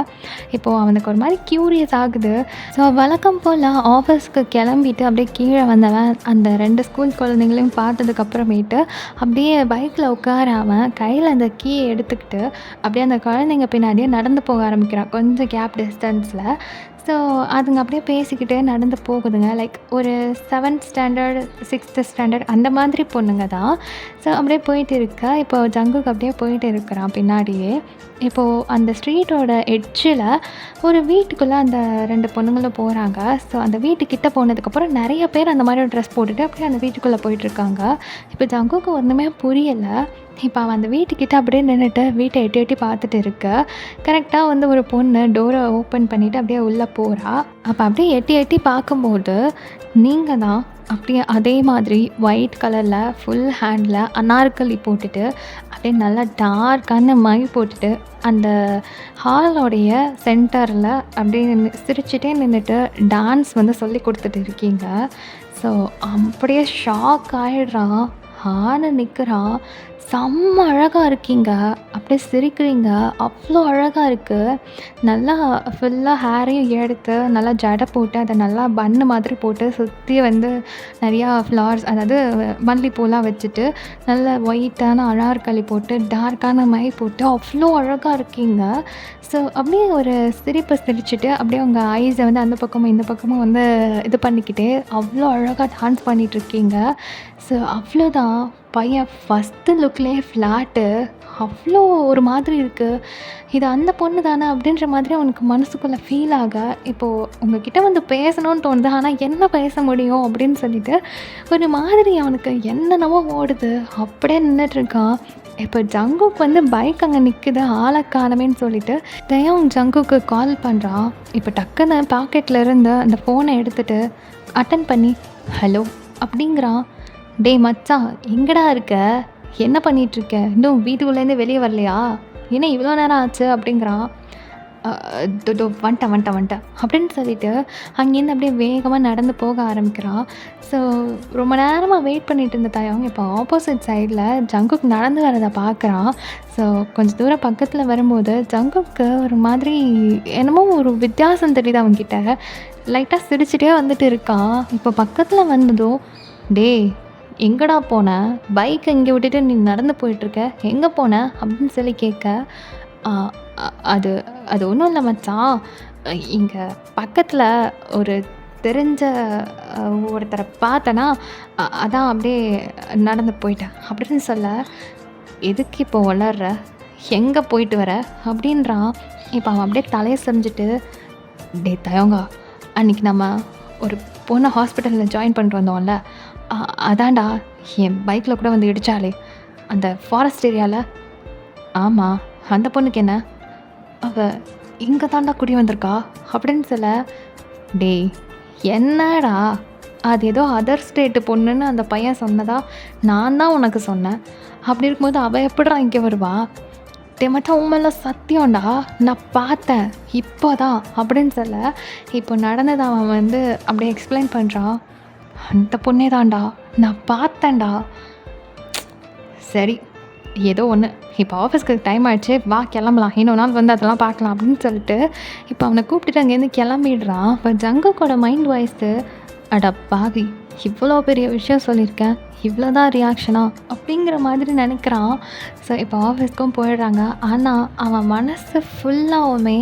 இப்போது அவனுக்கு ஒரு மாதிரி க்யூரியஸ் ஆகுது. ஸோ வழக்கம் போல் ஆஃபீஸ்க்கு கிளம்பிட்டு அப்படியே கீழே வந்தவன் அந்த 2 ஸ்கூல் குழந்தைங்களையும் பார்த்ததுக்கப்புறமேட்டு அப்படியே பைக்கில் உட்கார அவன் கையில் அந்த கீயை எடுத்துக்கிட்டு அப்படியே அந்த குழந்தைங்க பின்னாடியே நடந்து போக ஆரம்பிக்கிறான் கொஞ்சம் கேப் டிஸ்டன்ஸில். ஸோ அதுங்க அப்படியே பேசிக்கிட்டே நடந்து போகுதுங்க. லைக் ஒரு 7th ஸ்டாண்டர்ட் 6th ஸ்டாண்டர்ட் அந்த மாதிரி பொண்ணுங்க தான். ஸோ அப்படியே போயிட்டு இருக்க இப்போ ஜங்குக்கு அப்படியே போயிட்டு இருக்கிறான் பின்னாடியே. இப்போது அந்த ஸ்ட்ரீட்டோட எட்ஜில் ஒரு வீட்டுக்குள்ளே அந்த 2 பொண்ணுங்களும் போகிறாங்க. ஸோ அந்த வீட்டுக்கிட்ட போனதுக்கப்புறம் நிறைய பேர் அந்த மாதிரி ட்ரெஸ் போட்டுட்டு அப்படியே அந்த வீட்டுக்குள்ளே போயிட்டுருக்காங்க. இப்போ ஜங்குக்கு ஒன்றுமே புரியலை. இப்போ அவன் அந்த வீட்டுக்கிட்ட அப்படியே நின்றுட்டு வீட்டை எட்டி எட்டி பார்த்துட்டு இருக்க கரெக்டாக வந்து ஒரு பொண்ணு டோரை ஓப்பன் பண்ணிவிட்டு அப்படியே உள்ளே போகிறா. அப்போ அப்படியே எட்டி எட்டி பார்க்கும்போது நீங்கள் தான் அப்படியே அதே மாதிரி ஒயிட் கலரில் ஃபுல் ஹேண்டில் அனார்கலி போட்டுட்டு அப்படியே நல்லா டார்க்கான மை போட்டுட்டு அந்த ஹாலோடைய சென்டரில் அப்படியே சிரிச்சிட்டே நின்றுட்டு டான்ஸ் வந்து சொல்லி கொடுத்துட்டு இருக்கீங்க. ஸோ அப்படியே ஷாக் ஆகிடுறான். ஆன்னு நிற்கிறான். செம்ம அழகா இருக்கீங்க. அப்படியே சிரிக்கிறீங்க. அவ்வளோ அழகா இருக்கு. நல்லா ஃபுல்லா ஹேரையும் எடுத்து, நல்லா ஜடை போட்டு, அத நல்லா பன்னு மாதிரி போட்டு, சுத்தி வந்து நெறையா ஃப்ளவர்ஸ் அதாவது மல்லிப்பூலாம் வச்சுட்டு, நல்ல ஒயிட்டான அனார்கலி போட்டு, டார்க்கான மை போட்டு, அவ்வளோ அழகா இருக்கீங்க. ஸோ அப்படியே ஒரு சிரிப்பு சிரிச்சுட்டு, அப்படியே உங்க ஐஸ வந்து அந்த பக்கமும், இந்த பக்கமும் வந்து இது பண்ணிக்கிட்டே, அவ்வளோ அழகா டான்ஸ் பண்ணிட்டுருக்கீங்க. ஸோ அவ்வளோதான். பையன் ஃபஸ்ட்டு லுக்லேயே ஃப்ளாட்டு. அவ்வளோ ஒரு மாதிரி இருக்கு. இது அந்த பொண்ணு தானே அப்படின்ற மாதிரி அவனுக்கு மனசுக்குள்ளே ஃபீல் ஆக, இப்போது உங்ககிட்ட வந்து பேசணும்னு தோணுது. ஆனால் என்ன பேச முடியும் அப்படின்னு சொல்லிட்டு, ஒரு மாதிரி அவனுக்கு என்னென்னவோ ஓடுது. அப்படியே நின்னுட்டுருக்கான். இப்போ ஜங்குக் வந்து பைக் அங்கே நிற்குது, ஆளை காணோமேன்னு சொல்லிட்டு தயாங் ஜங்குக்கு கால் பண்ணுறான். இப்போ டக்குன்னு பாக்கெட்டில் இருந்து அந்த ஃபோனை எடுத்துட்டு அட்டன் பண்ணி, ஹலோ அப்படிங்கிறான். டேய் மச்சான், எங்கடா இருக்க? என்ன பண்ணிகிட்ருக்க? இன்னும் வீட்டுக்குள்ளேருந்து வெளியே வரலையா? என்ன இவ்வளோ நேரம் ஆச்சு அப்படிங்கிறான். தோ வந்துட்டேன் அப்படின்னு சொல்லிட்டு அங்கேருந்து அப்படியே வேகமாக நடந்து போக ஆரம்பிக்கிறான். ஸோ ரொம்ப நேரமாக வெயிட் பண்ணிட்டு இருந்த தயவங்க இப்போ ஆப்போசிட் சைடில் ஜங்குக் நடந்து வரதை பார்க்குறான். ஸோ கொஞ்சம் தூரம் பக்கத்தில் வரும்போது ஜங்குக்கு ஒரு மாதிரி என்னமோ ஒரு வித்தியாசம் தெரியுது அவன்கிட்ட. லைட்டாக சிரிச்சுட்டே வந்துட்டு இருக்கான். இப்போ பக்கத்தில் வந்ததும், டேய் எங்கடா போன? பைக் இங்கே விட்டுட்டு நீ நடந்து போயிட்டுருக்க, எங்கே போன அப்படின்னு சொல்லி கேட்க, "ஆ, அது அது ஒன்றும் இல்லை மச்சான், இங்கே பக்கத்தில் ஒரு தெரிஞ்ச ஒருத்தரை பார்த்தேன்னா, அதான் அப்படியே நடந்து போயிட்டேன்" அப்படின்னு சொல்ல, எதுக்கு இப்போ வளர்ற? எங்கே போயிட்டு வர அப்படின்றான். இப்போ அவன் அப்படியே தலையை செஞ்சுட்டு, டேய் தயங்கா, அன்றைக்கி நம்ம ஒரு பொண்ணை ஹாஸ்பிட்டலில் ஜாயின் பண்ணிட்டு வந்தோம்ல, அதான்டா என் பைக்கில் கூட வந்து இடித்தாளே அந்த ஃபாரஸ்ட் ஏரியாவில். ஆமாம், அந்த பொண்ணுக்கு என்ன? அவள் இங்கே தாண்டா குடி வந்திருக்கா அப்படின்னு சொல்ல, டேய் என்னடா அது ஏதோ அதர் ஸ்டேட்டு பொண்ணுன்னு அந்த பையன் சொன்னதா நான் தான் உனக்கு சொன்னேன். அப்படி இருக்கும்போது அவள் எப்படிடா இங்கே வருவா? மட்டும் உண்மையில சத்தியம்டா, நான் பார்த்தேன் இப்போ தான் அப்படின்னு சொல்ல, இப்போ நடந்ததை அவன் வந்து அப்படியே எக்ஸ்பிளைன் பண்ணுறான். அந்த பொண்ணே தான்டா, நான் பார்த்தேன்டா. சரி, ஏதோ ஒன்று, இப்போ ஆஃபீஸ்க்கு டைம் ஆகிடுச்சு, வா கிளம்பலாம், இன்னொரு நாள் வந்து அதெல்லாம் பார்க்கலாம் அப்படின்னு சொல்லிட்டு இப்போ அவனை கூப்பிட்டுட்டு அங்கேருந்து கிளம்பிடுறான். இப்போ ஜங்குக்கோட மைண்ட் வாய்ஸு, அட பாவி, இவ்வளோ பெரிய விஷயம் சொல்லியிருக்கேன், இவ்வளோ தான் ரியாக்ஷனா அப்படிங்கிற மாதிரி நினைக்கிறான். ஸோ இப்போ ஆஃபீஸ்க்கும் போயிடுறாங்க. ஆனால் அவன் மனசு ஃபுல்லாகவுமே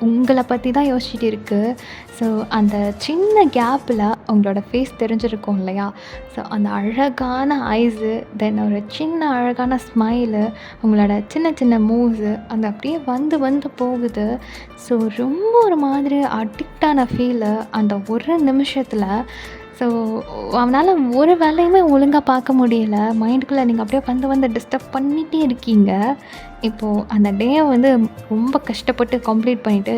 உங்களை பற்றி தான் யோசிச்சுட்டு இருக்குது. ஸோ அந்த சின்ன கேப்பில் உங்களோட ஃபேஸ் தெரிஞ்சிருக்கும் இல்லையா? ஸோ அந்த அழகான ஐஸு, தென் ஒரு சின்ன அழகான ஸ்மைலு, உங்களோட சின்ன சின்ன மூவ்ஸு அந்த அப்படியே வந்து வந்து போகுது. ஸோ ரொம்ப ஒரு மாதிரி அடிக்டான ஃபீலு அந்த ஒரு நிமிஷத்தில். ஸோ அவனால் ஒரு வேலையுமே ஒழுங்காக பார்க்க முடியல. மைண்டுக்குள்ளே நீங்கள் அப்படியே வந்து டிஸ்டர்ப் பண்ணிகிட்டே இருக்கீங்க. இப்போது அந்த டேயை வந்து ரொம்ப கஷ்டப்பட்டு கம்ப்ளீட் பண்ணிவிட்டு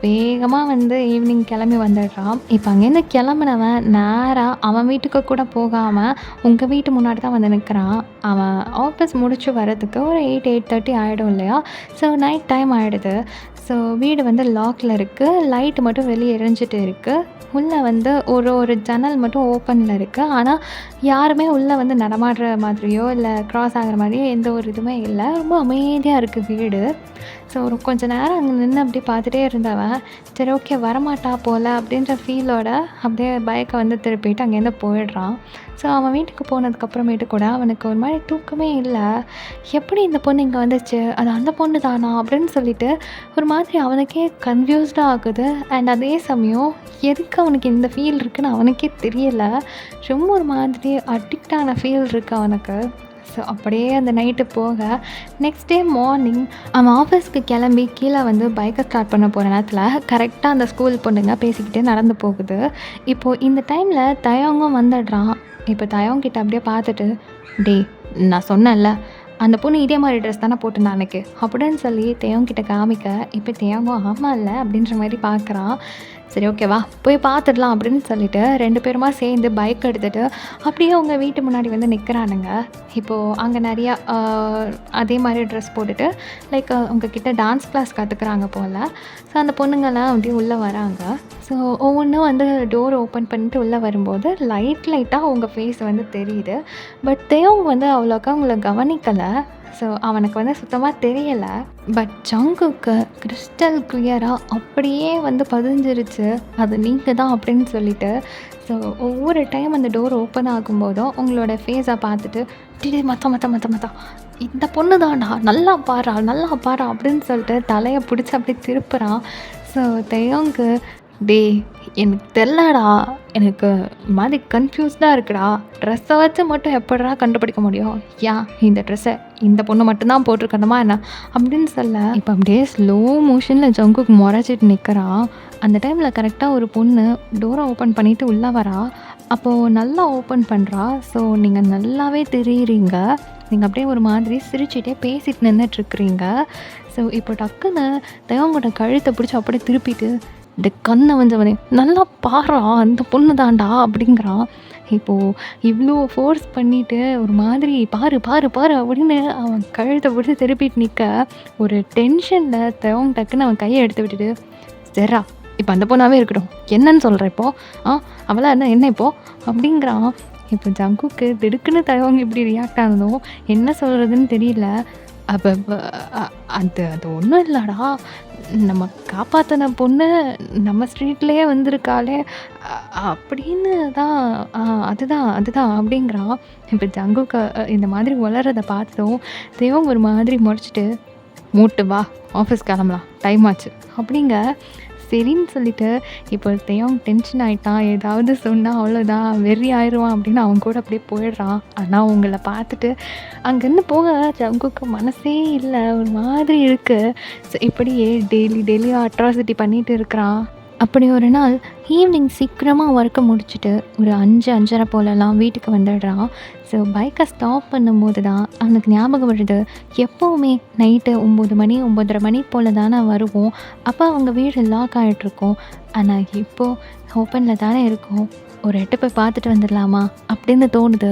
வேகமாக வந்து ஈவினிங் கிளம்பி வந்துடுறான். இப்போ அங்கேருந்து கிளம்புனவன் நேராக அவன் வீட்டுக்கு கூட போகாமல் உங்கள் வீட்டு முன்னாடி தான் வந்து நிற்கிறான். அவன் ஆஃபீஸ் முடிச்சு வரதுக்கு ஒரு 8:30 ஆகிடும் இல்லையா? ஸோ நைட் டைம் ஆகிடுது. ஸோ வீடு வந்து லாக்கில் இருக்குது. லைட்டு மட்டும் வெளியே எரிஞ்சிட்டு இருக்குது. உள்ளே வந்து ஒரு ஜன்னல் மட்டும் ஓப்பனில் இருக்குது. ஆனால் யாருமே உள்ளே வந்து நடமாடுற மாதிரியோ இல்லை க்ராஸ் ஆகிற மாதிரியோ எந்த ஒரு இதுவுமே இல்லை. ரொம்ப அமைதியாக இருக்குது வீடு. ஸோ ஒரு கொஞ்ச நேரம் அங்கே நின்று அப்படியே பார்த்துட்டே இருந்தவன், சரி ஓகே வரமாட்டா போல் அப்படின்ற ஃபீலோட அப்படியே பைக்கை வந்து திருப்பிட்டு அங்கேருந்து போயிடுறான். ஸோ அவன் வீட்டுக்கு போனதுக்கப்புறமேட்டு கூட அவனுக்கு ஒரு மாதிரி தூக்கமே இல்லை. எப்படி இந்த பொண்ணு இங்கே வந்துச்சு, அது அந்த பொண்ணு தானா அப்படின்னு சொல்லிட்டு ஒரு மாதிரி அவனுக்கே கன்ஃபியூஸ்டாக ஆகுது. அண்ட் அதே சமயம் எதுக்கு அவனுக்கு இந்த ஃபீல் இருக்குதுன்னு அவனுக்கே தெரியலை. ரொம்ப ஒரு மாதிரி அடிக்டான ஃபீல் இருக்குது அவனுக்கு. ஸோ அப்படியே அந்த நைட்டு போக நெக்ஸ்ட் டே மார்னிங் அவன் ஆஃபீஸ்க்கு கிளம்பி கீழே வந்து பைக்கை ஸ்டார்ட் பண்ண போகிற நேரத்தில் கரெக்டாக அந்த ஸ்கூல் பொண்ணுங்க பேசிக்கிட்டே நடந்து போகுது. இப்போது இந்த டைமில் தயங்கும் வந்துடுறான். இப்போ தயங்கிட்ட அப்படியே பார்த்துட்டு, டே நான் சொன்னேன்ல அந்த பொண்ணு இதே மாதிரி ட்ரெஸ் தானே போட்டுருந்தா அன்னைக்கு அப்படின்னு சொல்லி தேவங்கிட்ட காமிக்க, இப்போ தேவங்கும் ஆமாம் இல்லை அப்படின்ற மாதிரி பார்க்குறான். சரி ஓகேவா போய் பார்த்துடலாம் அப்படின்னு சொல்லிட்டு 2 பேருமா சேர்ந்து பைக் எடுத்துகிட்டு அப்படியே அவங்க வீட்டு முன்னாடி வந்து நிற்கிறானுங்க. இப்போது அங்கே நிறையா அதே மாதிரி ட்ரெஸ் போட்டுட்டு லைக் உங்ககிட்ட டான்ஸ் கிளாஸ் கற்றுக்குறாங்க போல். ஸோ அந்த பொண்ணுங்கள்லாம் அப்படியே உள்ளே வராங்க. ஸோ ஒவ்வொன்றும் வந்து டோர் ஓப்பன் பண்ணிட்டு உள்ளே வரும்போது லைட்டாக அவங்க ஃபேஸ் வந்து தெரியுது. பட் தேவ் வந்து அவ்வளோக்கா அவங்கள கவனிக்கலை. ஸோ அவனுக்கு வந்து சுத்தமாக தெரியலை. பட் ஜங்குக்கு கிறிஸ்டல் கிளியராக அப்படியே வந்து பதிஞ்சிருச்சு அது நீங்கள் தான் அப்படின்னு சொல்லிட்டு. ஸோ ஒவ்வொரு டைம் அந்த டோர் ஓப்பன் ஆகும்போதும் உங்களோட ஃபேஸை பார்த்துட்டு டிடி மத்த இந்த பொண்ணு தான்டா நல்லா பாரா அப்படின்னு சொல்லிட்டு தலையை பிடிச்சி அப்படியே திருப்புறான். ஸோ தெய்வங்கு டேய் எனக்கு தெரிலடா, எனக்கு மாதிரி கன்ஃப்யூஸ்டாக இருக்குடா, ட்ரெஸ்ஸை வச்சு மட்டும் எப்படிடா கண்டுபிடிக்க முடியும், ஏன் இந்த ட்ரெஸ்ஸை இந்த பொண்ணு மட்டும்தான் போட்டிருக்கணுமா என்ன அப்படின்னு சொல்ல. இப்போ அப்படியே ஸ்லோ மோஷனில் ஜங்குக்கு முறைச்சிட்டு நிற்கிறான். அந்த டைமில் கரெக்டாக ஒரு பொண்ணு டோரை ஓப்பன் பண்ணிவிட்டு உள்ளே வரா. அப்போது நல்லா ஓப்பன் பண்ணுறா. ஸோ நீங்கள் நல்லாவே தெரியுறீங்க. நீங்கள் அப்படியே ஒரு மாதிரி சிரிச்சுட்டே பேசிட்டு நின்றுட்டுருக்குறீங்க. ஸோ இப்போ டக்குன்னு தேவங்கோட கழுத்தை பிடிச்சி அப்படியே திருப்பிட்டு இந்த கண்ணை வந்தவனே நல்லா பாரா அந்த பொண்ணு தான்டா அப்படிங்கிறான். இப்போது இவ்வளோ ஃபோர்ஸ் பண்ணிவிட்டு ஒரு மாதிரி பாரு அப்படின்னு அவன் கழுத்தை பிடிச்சி திருப்பிட்டு நிற்க ஒரு டென்ஷனில் தேவங்க டக்குன்னு அவன் கையை எடுத்து விட்டுட்டு சரிடா இப்போ அந்த பொண்ணாவே இருக்கட்டும் என்னன்னு சொல்கிறேன் இப்போது அவளா என்ன இப்போது அப்படிங்கிறான். இப்போ ஜங்குக்கு திடுக்குன்னு தேவங்க இப்படி ரியாக்ட் ஆனதும் என்ன சொல்கிறதுன்னு தெரியல. அப்போ அது ஒன்றும் இல்லைடா, நம்ம காப்பாற்றின பொண்ணு நம்ம ஸ்ட்ரீட்லேயே வந்திருக்காளே அப்படின்னு தான் அதுதான் அப்படிங்கிறான். இப்போ ஜங்குக்கு இந்த மாதிரி வளர்றதை பார்த்ததும் தேவம் ஒரு மாதிரி முறைச்சிட்டு மூட்டு வா ஆஃபீஸ் கிளம்பலாம் டைம் ஆச்சு அப்படிங்க. சரின்னு சொல்லிட்டு இப்போ தேவம் டென்ஷன் ஆகிட்டான். ஏதாவது சொன்னால் அவ்வளோதான் வெறி ஆயிடுவான் அப்படின்னு அவன் கூட அப்படியே போயிடுறான். ஆனால் அவங்கள பார்த்துட்டு அங்கேருந்து போக ஜங்குக்கு மனசே இல்லை, ஒரு மாதிரி இருக்குது. ஸோ இப்படியே டெய்லி அட்ராசிட்டி பண்ணிகிட்டு இருக்கிறான். அப்படி ஒரு நாள் ஈவினிங் சீக்கிரமாக ஒர்க்கை முடிச்சுட்டு ஒரு 5-5:30 போலலாம் வீட்டுக்கு வந்துடுறான். ஸோ பைக்கை ஸ்டாப் பண்ணும்போது தான் அவனுக்கு ஞாபகம் வருது, எப்போவுமே நைட்டு 9 மணி 9:30 மணி போல் தானே வருவோம், அப்போ அவங்க வீடு லாக் ஆகிட்ருக்கோம், ஆனால் இப்போது ஓப்பனில் தானே இருக்கும், ஒரு எட்டு போய் பார்த்துட்டு வந்துடலாமா அப்படின்னு தோணுது.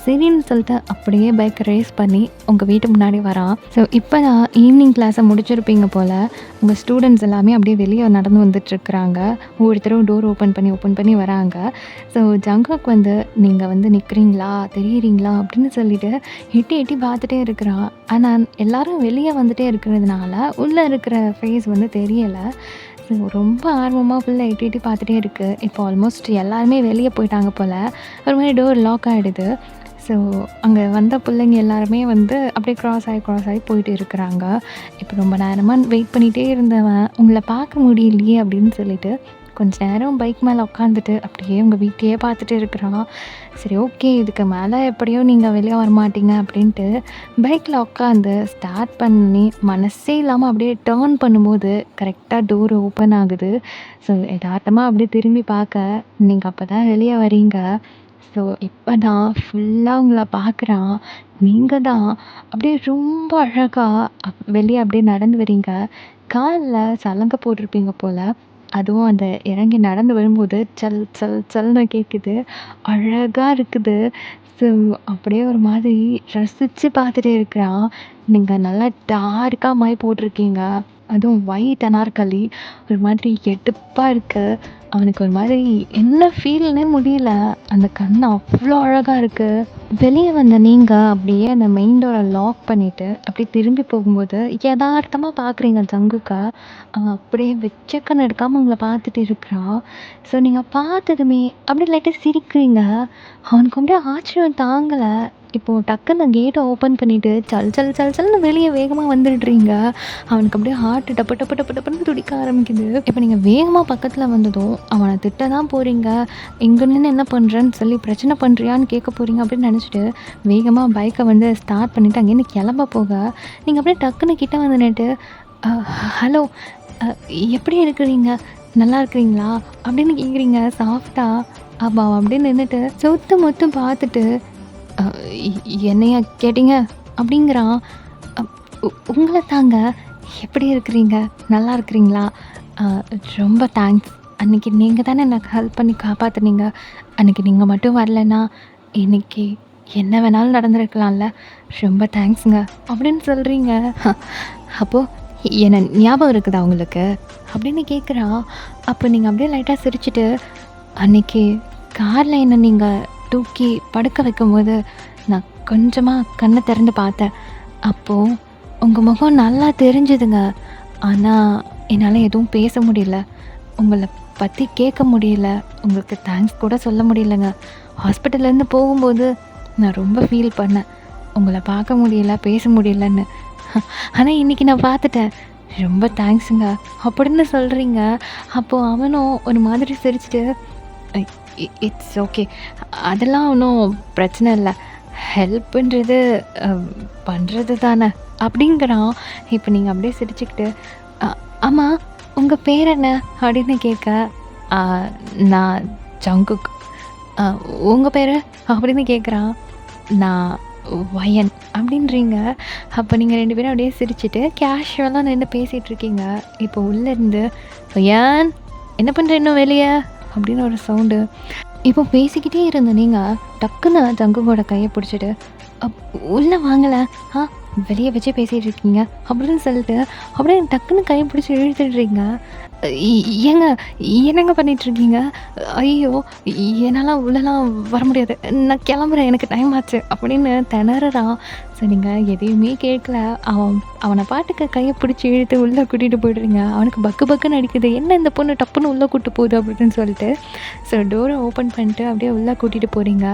சரின்னு சொல்லிட்டு அப்படியே பைக்கை ரேஸ் பண்ணி உங்கள் வீட்டு முன்னாடி வரான். ஸோ இப்போ நான் ஈவினிங் கிளாஸை முடிச்சிருப்பீங்க போல். உங்கள் ஸ்டூடெண்ட்ஸ் எல்லாமே அப்படியே வெளியே நடந்து வந்துட்டுருக்குறாங்க. ஒவ்வொருத்தரும் டோர் ஓப்பன் பண்ணி வராங்க. ஸோ ஜங்குக்கு வந்து நீங்கள் வந்து நிற்கிறீங்களா தெரியுறீங்களா அப்படின்னு சொல்லிட்டு எட்டி பார்த்துட்டே இருக்கிறான். ஆனால் எல்லோரும் வெளியே வந்துட்டே இருக்கிறதுனால உள்ளே இருக்கிற ஃபேஸ் வந்து தெரியலை. ஸோ ரொம்ப ஆர்வமாக ஃபுல்லாக எட்டி பார்த்துட்டே இருக்குது. இப்போ ஆல்மோஸ்ட் எல்லாருமே வெளியே போயிட்டாங்க போல். ஒரு மாதிரி டோர் லாக் ஆகிடுது. ஸோ அங்கே வந்த பிள்ளைங்க எல்லாருமே வந்து அப்படியே க்ராஸ் ஆகி போயிட்டு இருக்கிறாங்க. இப்போ ரொம்ப நேரமாக வெயிட் பண்ணிகிட்டே இருந்தவன் உங்களை பார்க்க முடியலையே அப்படின்னு சொல்லிட்டு கொஞ்ச நேரம் பைக் மேலே உட்காந்துட்டு அப்படியே உங்கள் வீட்டையே பார்த்துட்டு இருக்கிறான். சரி ஓகே இதுக்கு மேலே எப்படியோ நீங்கள் வெளியே வரமாட்டீங்க அப்படின்ட்டு பைக்கில் உட்காந்து ஸ்டார்ட் பண்ணி மனசே இல்லாமல் அப்படியே டேர்ன் பண்ணும்போது கரெக்டாக டோர் ஓப்பன் ஆகுது. ஸோ யதார்த்தமாக அப்படியே திரும்பி பார்க்க நீங்கள் அப்போ தான் வெளியே வரீங்க. ஸோ இப்போ தான் ஃபுல்லாக உங்களை பார்க்குறான். நீங்கள் தான் அப்படியே ரொம்ப அழகாக வெளியே அப்படியே நடந்து வரீங்க. காலில் சலங்கை போட்டிருப்பீங்க போல். அதுவும் அந்த இறங்கி நடந்து வரும்போது சல்னு கேட்குது. அழகாக இருக்குது. ஸோ அப்படியே ஒரு மாதிரி ரசித்து பார்த்துட்டே இருக்கிறான். நீங்கள் நல்லா டார்க்காக மை போட்டிருக்கீங்க. அதுவும் ஒயிட் அனார்கலி ஒரு மாதிரி எடுப்பாக இருக்குது. அவனுக்கு ஒரு மாதிரி என்ன ஃபீல்னே முடியல. அந்த கண் அவ்வளோ அழகாக இருக்குது. வெளியே வந்த நீங்கள் அப்படியே அந்த மெயின் டோரை லாக் பண்ணிவிட்டு அப்படியே திரும்பி போகும்போது யதார்த்தமாக பார்க்குறீங்க ஜங்குக்கா. அவன் அப்படியே வெச்சக்கன்னு எடுக்காமல் உங்களை பார்த்துட்டு இருக்கிறான். ஸோ நீங்கள் பார்த்ததுமே அப்படியே லைட்டாக சிரிக்கிறீங்க. அவனுக்கு அப்படியே ஆச்சரியம் தாங்கலை. இப்போது டக்குன்னு கேட்டை ஓப்பன் பண்ணிவிட்டு சல்னு வெளியே வேகமாக வந்துடுறீங்க. அவனுக்கு அப்படியே ஹார்ட் டப்புன்னு துடிக்க ஆரம்பிக்குது. இப்போ நீங்கள் வேகமாக பக்கத்தில் வந்ததும் அவனை திட்ட தான் போகிறீங்க. இங்கே நின்று என்ன பண்ணுறேன்னு சொல்லி பிரச்சனை பண்ணுறியான்னு கேட்க போகிறீங்க அப்படின்னு நினச்சிட்டு வேகமாக பைக்கை வந்து ஸ்டார்ட் பண்ணிவிட்டு அங்கேருந்து கிளம்ப போக நீங்கள் அப்படியே டக்குன்னு கிட்ட வந்து நின்னுட்டு ஹலோ எப்படி இருக்கிறீங்க நல்லா இருக்கிறீங்களா அப்படின்னு கேட்குறீங்க சாஃப்டாக. அப்போ அவன் அப்படியே நின்றுட்டு சொத்து மொத்தம் பார்த்துட்டு என்னையா கேட்டீங்க அப்படிங்கிறான். உங்களை தாங்க எப்படி இருக்கிறீங்க நல்லா இருக்கிறீங்களா ரொம்ப தேங்க்ஸ் அன்னைக்கு நீங்க தானே எனக்கு ஹெல்ப் பண்ணி காப்பாத்துனீங்க. அன்னைக்கு நீங்க மட்டும் வரலன்னா, இன்னைக்கு என்ன வேணாலும் நடந்திருக்கலாம்ல. ரொம்ப தேங்க்ஸ்ங்க." அப்படின்னு சொல்றீங்க. அப்போ என்ன ஞாபகம் இருக்குதா உங்களுக்கு? அப்படின்னு கேட்குறா. அப்ப நீங்க அப்படியே லைட்டா சிரிச்சுட்டு, "அன்னைக்கு கார்ல என்ன நீங்க தூக்கி படுக்க வைக்கும்போது, நான் கொஞ்சமா கண்ண திறந்து பார்த்தேன். அப்போ உங்க முகம் நல்லா தெரிஞ்சுதுங்க. ஆனா என்னால எதுவும் பேச முடியல. உங்கள பத்தி கேட்க முடியல. உங்களுக்கு தேங்க்ஸ் கூட சொல்ல முடியலங்க. ஹாஸ்பிட்டல்லேருந்து போகும்போது நான் ரொம்ப ஃபீல் பண்ணேன். உங்கள பார்க்க முடியல, பேச முடியலன்னு. ஆனா இன்னைக்கு நான் பார்த்துட்டேன். ரொம்ப தேங்க்ஸுங்க." அப்படின்னு சொல்றீங்க. அப்போ அவனும் ஒரு மாதிரி சிரிச்சுட்டு, "இ இட்ஸ் ஓகே. அதெல்லாம் ஒண்ணும் பிரச்சனை இல்ல. ஹெல்ப்புன்றது அ பண்றது தானே." அப்படிங்கிறான். இப்ப நீங்க அப்படியே சிரிச்சுக்கிட்டு, "அ ஆமா, உங்க பேர் என்ன?" அப்படின்னு கேட்க, "அ நான் ஜங்குக்." "அ உங்க பேரு?" அப்படின்னு கேட்குறான். "நான் வயன்." அப்படின்றீங்க. அப்போ நீங்க 2 பேரும் அப்படியே சிரிச்சுட்டு கேஷுவலா நின்னு பேசிட்டு இருக்கீங்க. இப்போ உள்ளேருந்து, "வயன், என்ன பண்ற இன்னும் வெளிய?" அப்படின்னு ஒரு சவுண்டு. இப்போ பேசிக்கிட்டே இருந்த நீங்க டக்குன்னு ஜங்குவோட கைய பிடிச்சிட்டு, அப் "உள்ள வாங்களேன். ஆ வெளிய வச்சே பேசிட்டு இருக்கீங்க." அப்படின்னு சொல்லிட்டு அப்படியே டக்குன்னு கைய பிடிச்சி இழுத்துடுறீங்க. "இ ஏங்க என்னங்க பண்ணிட்டுருக்கீங்க? ஐயோ! என்னால உள்ளலாம் வர முடியாது. நான் கிளம்புறேன். எனக்கு டைம் ஆச்சு." அப்படின்னு திணறுறான். ஸோ நீங்க எதையுமே கேட்கல. அவன பாட்டுக்கு கைய பிடிச்சி இழுத்து உள்ள கூட்டிட்டு போயிடுறீங்க. அவனுக்கு பக்கு பக்குன்னு அடிக்குது. "என்ன இந்த பொண்ணு டப்புன்னு உள்ள கூட்டு போகுது?" அப்படின்னு சொல்லிட்டு. ஸோ டோர ஓப்பன் பண்ணிட்டு அப்படியே உள்ள கூட்டிட்டு போறீங்க.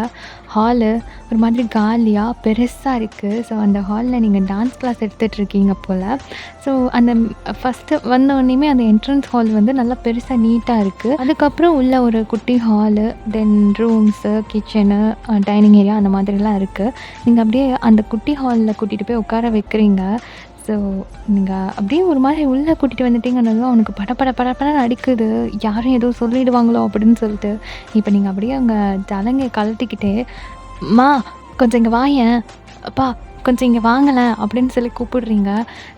ஹாலு ஒரு மாதிரி காலியா, பெருசா இருக்கு. ஸோ அந்த ஹால்ல நீங்க டான்ஸ் கிளாஸ் எடுத்துட்ருக்கீங்க போல. ஸோ அந்த ஃபஸ்ட்டு வந்தோனேயுமே அந்த என்ட்ரன்ஸ் ஹால் வந்து நல்லா பெருசா நீட்டா இருக்கு. அதுக்கப்புறம் உள்ள ஒரு குட்டி ஹாலு, தென் ரூம்ஸு, கிச்சனு, டைனிங் ஏரியா அந்த மாதிரிலாம் இருக்கு. நீங்க அப்படியே அந்த குட்டி ஹால்ல கூட்டிட்டு போய் உட்கார வைக்கிறீங்க. ஸோ நீங்க அப்படியே ஒரு மாதிரி உள்ள கூட்டிட்டு வந்துட்டீங்கன்னதும் அவனுக்கு படபட படபடன்னு அடிக்குது. யாரும் ஏதோ சொல்லிடுவாங்களோ அப்படின்னு சொல்லிட்டு. இப்ப நீங்க அப்படியே அங்க ஜலங்கைய கழட்டிக்கிட்டே, "அம்மா கொஞ்சம் இங்க வாயேன். அப்பா கொஞ்சம் இங்க வாங்களேன்." அப்படின்னு சொல்லி கூப்பிடுறீங்க.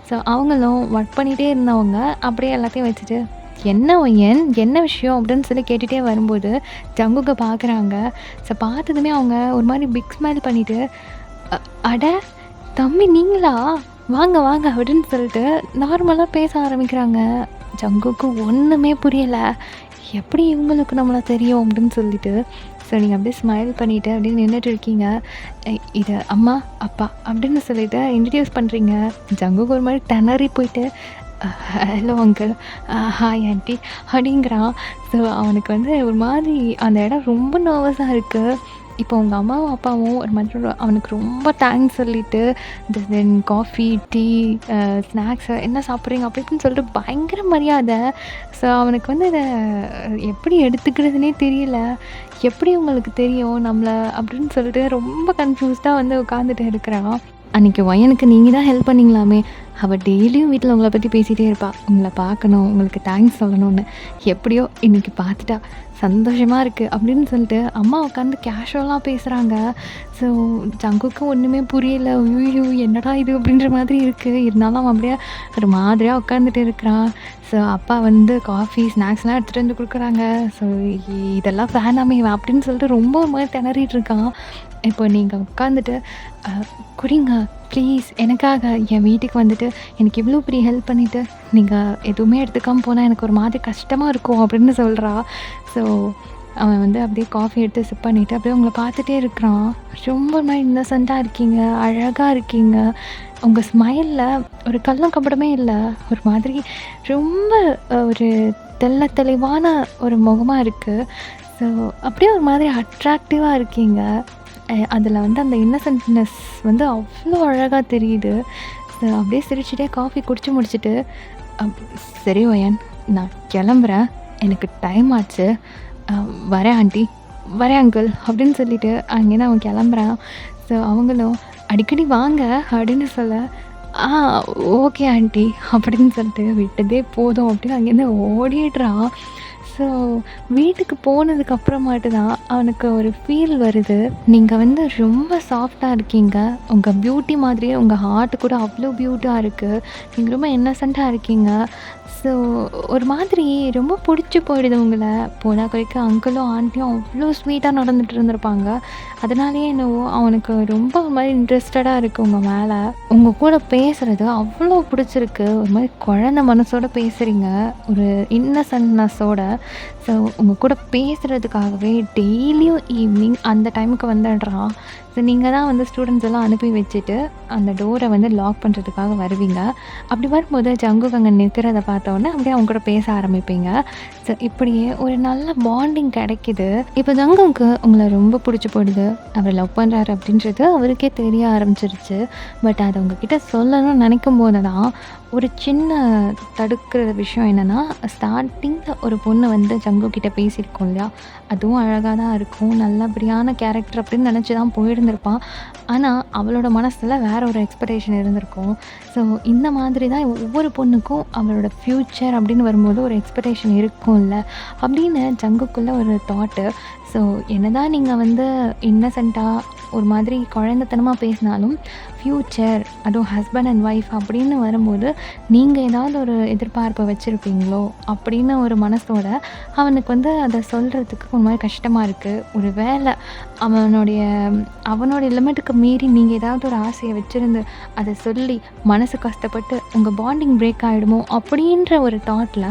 ஸோ அவங்களும் ஒர்க் பண்ணிட்டே இருந்தவங்க அப்படியே எல்லாத்தையும் வச்சுட்டு, "என்ன ஒயன்? என்ன விஷயம்?" அப்படின்னு சொல்லி கேட்டுட்டே வரும்போது ஜங்குக்க பார்க்குறாங்க. ஸோ பார்த்ததுமே அவங்க ஒரு மாதிரி பிக் ஸ்மைல் பண்ணிட்டு, "அ அட! தம்பி நீங்களா? வாங்க வாங்க." அப்படின்னு சொல்லிட்டு நார்மலா பேச ஆரம்பிக்கிறாங்க. ஜங்குக்கு ஒண்ணுமே புரியல. எப்படி இவங்களுக்கு நம்மள தெரியும் அப்படின்னு சொல்லிட்டு. ஸோ நீங்க அப்படியே ஸ்மைல் பண்ணிட்டு அப்படியே நின்னுட்டு இருக்கீங்க. இது அம்மா, அப்பா அப்படின்னு சொல்லிட்டு இன்ட்ரோடியூஸ் பண்றீங்க. ஜங்குக்கு ஒரு மாரி திணறி போயிட்டு, ஹலோ அங்கிள், ஹாய் ஆன்ட்டி" அப்படிங்கிறான். ஸோ அவனுக்கு வந்து ஒரு மாதிரி அந்த இடம் ரொம்ப நர்வஸா இருக்கு. இப்போ உங்க அம்மாவும், அப்பாவும் ஒரு மாதிரி அவனுக்கு ரொம்ப தேங்க்ஸ் சொல்லிட்டு, தென் காஃபி, டீ, ஸ்நாக்ஸு என்ன சாப்பிட்றீங்க அப்படி இப்படின்னு சொல்லிட்டு பயங்கர மரியாதை. ஸோ அவனுக்கு வந்து இத எப்படி எடுத்துக்கிறதுனே தெரியல. எப்படி உங்களுக்கு தெரியும் நம்மள அப்படின்னு சொல்லிட்டு ரொம்ப கன்ஃப்யூஸ்டா வந்து உட்காந்துட்டு இருக்கிறான். அன்னைக்கு ஒயனுக்கு நீங்க தான் ஹெல்ப் பண்ணீங்களாமே! அவ டெய்லியும் வீட்ல உங்கள பத்தி பேசிட்டே இருப்பா. உங்கள பார்க்கணும், உங்களுக்கு தேங்க்ஸ் சொல்லணும்னு. எப்படியோ இன்னைக்கு பார்த்துட்டா. சந்தோஷமா இருக்கு அப்படின்னு சொல்லிட்டு அம்மா உட்காந்து கேஷுவலா பேசுறாங்க. ஸோ ஜங்குக்கு ஒண்ணுமே புரியல. "ஐய்யய்யோ! என்னடா இது?" அப்படின்ற மாதிரி இருக்கு. இருந்தாலும் அவன் அப்படியே ஒரு மாதிரியா உட்காந்துட்டு இருக்கிறான். ஸோ அப்பா வந்து காஃபி, ஸ்நாக்ஸ்லாம் எடுத்துட்டு வந்து குடுக்குறாங்க. ஸோ இதெல்லாம் வேணாமே இவன் அப்படின்னு சொல்லிட்டு ரொம்ப ஒரு மாரி திணறிட்டு இருக்கான். இப்போ நீங்க உட்காந்துட்டு, "அ குடிங்க ப்ளீஸ் எனக்காக. என் வீட்டுக்கு வந்துட்டு எனக்கு இவ்வளோ பெரிய ஹெல்ப் பண்ணிட்டு, நீங்க எதுவுமே எடுத்துக்காம போனா எனக்கு ஒரு மாதிரி கஷ்டமா இருக்கும்." அப்படின்னு சொல்றா. ஸோ அவன் வந்து அப்படியே காஃபி எடுத்து சிப் பண்ணிட்டு அப்படியே உங்கள பார்த்துட்டே இருக்கிறான். ரொம்ப ஒரு மாரி இன்னசென்ட்டா இருக்கீங்க, அழகா இருக்கீங்க. உங்க ஸ்மைல்ல ஒரு கள்ளம் கபடமே இல்ல. ஒரு மாதிரி ரொம்ப ஒரு தெள்ள தெளிவான ஒரு முகமா இருக்கு. ஸோ அப்படியே ஒரு மாதிரி அட்ராக்டிவா இருக்கீங்க. அதில வந்து அந்த இன்னசென்ட்னஸ் வந்து அவ்வளோ அழகா தெரியுது. ஸோ அப்படியே சிரிச்சுட்டே காஃபி குடிச்சு முடிச்சுட்டு, அப் "சரி ஒயன், நான் கிளம்புறேன். எனக்கு டைம் ஆச்சு. அ வரேன் ஆன்ட்டி, வரேன் அங்கிள்" அப்படின்னு சொல்லிட்டு அங்கேருந்து அவன் கிளம்புறான். ஸோ அவங்களும் "அடிக்கடி வாங்க" அப்படின்னு சொல்ல, "ஆ ஓகே ஆன்ட்டி" அப்படின்னு சொல்லிட்டு விட்டதே போதும் அப்படின்னு அங்கேருந்து ஓடிடுறான். ஸோ ஸோ வீட்டுக்கு போனதுக்கு அப்புறமாட்டு தான் அவனுக்கு ஒரு ஃபீல் வருது. நீங்க வந்து ரொம்ப சாஃப்ட்டா இருக்கீங்க. உங்க பியூட்டி மாதிரியே உங்க ஹார்ட் கூட அவ்ளோ பியூட்டியா இருக்கு. நீங்க ரொம்ப இன்னசென்ட்டா இருக்கீங்க. ஸோ ஒரு மாதிரி ரொம்ப புடிச்சு போயிடுது உங்கள. போனா கொறைக்கு அங்கிளும், ஆன்ட்டியும் அவ்ளோ ஸ்வீட்டா நடந்துட்டு இருந்திருப்பாங்க. அதனாலயே என்னவோ அவனுக்கு ரொம்ப ஒரு மாரி இன்ட்ரெஸ்டடா இருக்கு உங்க மேல. உங்க கூட பேசுறது அவ்ளோ புடிச்சிருக்கு. ஒரு மாரி குழந்த மனசோட பேசுறீங்க. ஒரு இன்னசென்ட்னஸோட. ஸோ உங்க கூட பேசுறதுக்காகவே டெய்லியும் ஈவினிங் அந்த டைமுக்கு வந்துடுறான். ஸோ நீங்க தான் வந்து ஸ்டூடண்ட்ஸ் எல்லாம் அனுப்பி வச்சுட்டு, அந்த டோர வந்து லாக் பண்றதுக்காக வருவீங்க. அப்படி வரும்போது ஜங்குக் அங்க நிக்கிறத பார்த்தோன்னே, அப்படியே அவங்க கூட பேச ஆரம்பிப்பீங்க. ஸோ இப்படியே ஒரு நல்ல பாண்டிங் கிடைக்குது. இப்போ ஜங்குக்கு உங்கள ரொம்ப புடிச்சு போயிடுது. அவர் லவ் பண்றாரு அப்படின்றது அவருக்கே தெரிய ஆரம்பிச்சிருச்சு. பட் அத உங்ககிட்ட சொல்லணும்னு நினைக்கும்போது தான், ஒரு சின்ன தடுக்கிற விஷயம் என்னன்னா, ஸ்டார்ட்டிங்ல ஒரு பொண்ணு வந்து ஜங்கு கிட்ட பேசியிருக்கும் இல்லையா? அதுவும் அழகா தான் இருக்கும். நல்லபடியான கேரக்டர் அப்படின்னு நினச்சு தான் போயிருந்திருப்பான். ஆனா, அவளோட மனசுல வேற ஒரு எக்ஸ்பெக்டேஷன் இருந்திருக்கும். ஸோ இந்த மாதிரி தான் ஒவ்வொரு பொண்ணுக்கும் அவளோட ஃப்யூச்சர் அப்படின்னு வரும்போது ஒரு எக்ஸ்பெக்டேஷன் இருக்கும்ல. அப்படின்னு ஜங்குக்குள்ள ஒரு தாட்டு. ஸோ என்னதான் நீங்க வந்து இன்னசென்ட்டா ஒரு மாதிரி குழந்தைத்தனமா பேசினாலும், ஃப்யூச்சர் அதுவும் ஹஸ்பண்ட் அண்ட் ஒய்ஃப் அப்படின்னு வரும்போது, நீங்க ஏதாவது ஒரு எதிர்பார்ப்ப வச்சிருப்பீங்களோ அப்படின்னு ஒரு மனசோட அவனுக்கு வந்து அத சொல்றதுக்கு ஒரு மாரி கஷ்டமா இருக்கு. ஒரு வேள அவனுடைய அவனுடைய லிமிட்டுக்கு மீறி நீங்க ஏதாவது ஒரு ஆசைய வச்சிருந்து, அத சொல்லி மனசு கஷ்டப்பட்டு உங்க பாண்டிங் பிரேக் ஆயிடுமோ அப்படின்ற ஒரு தாட்ல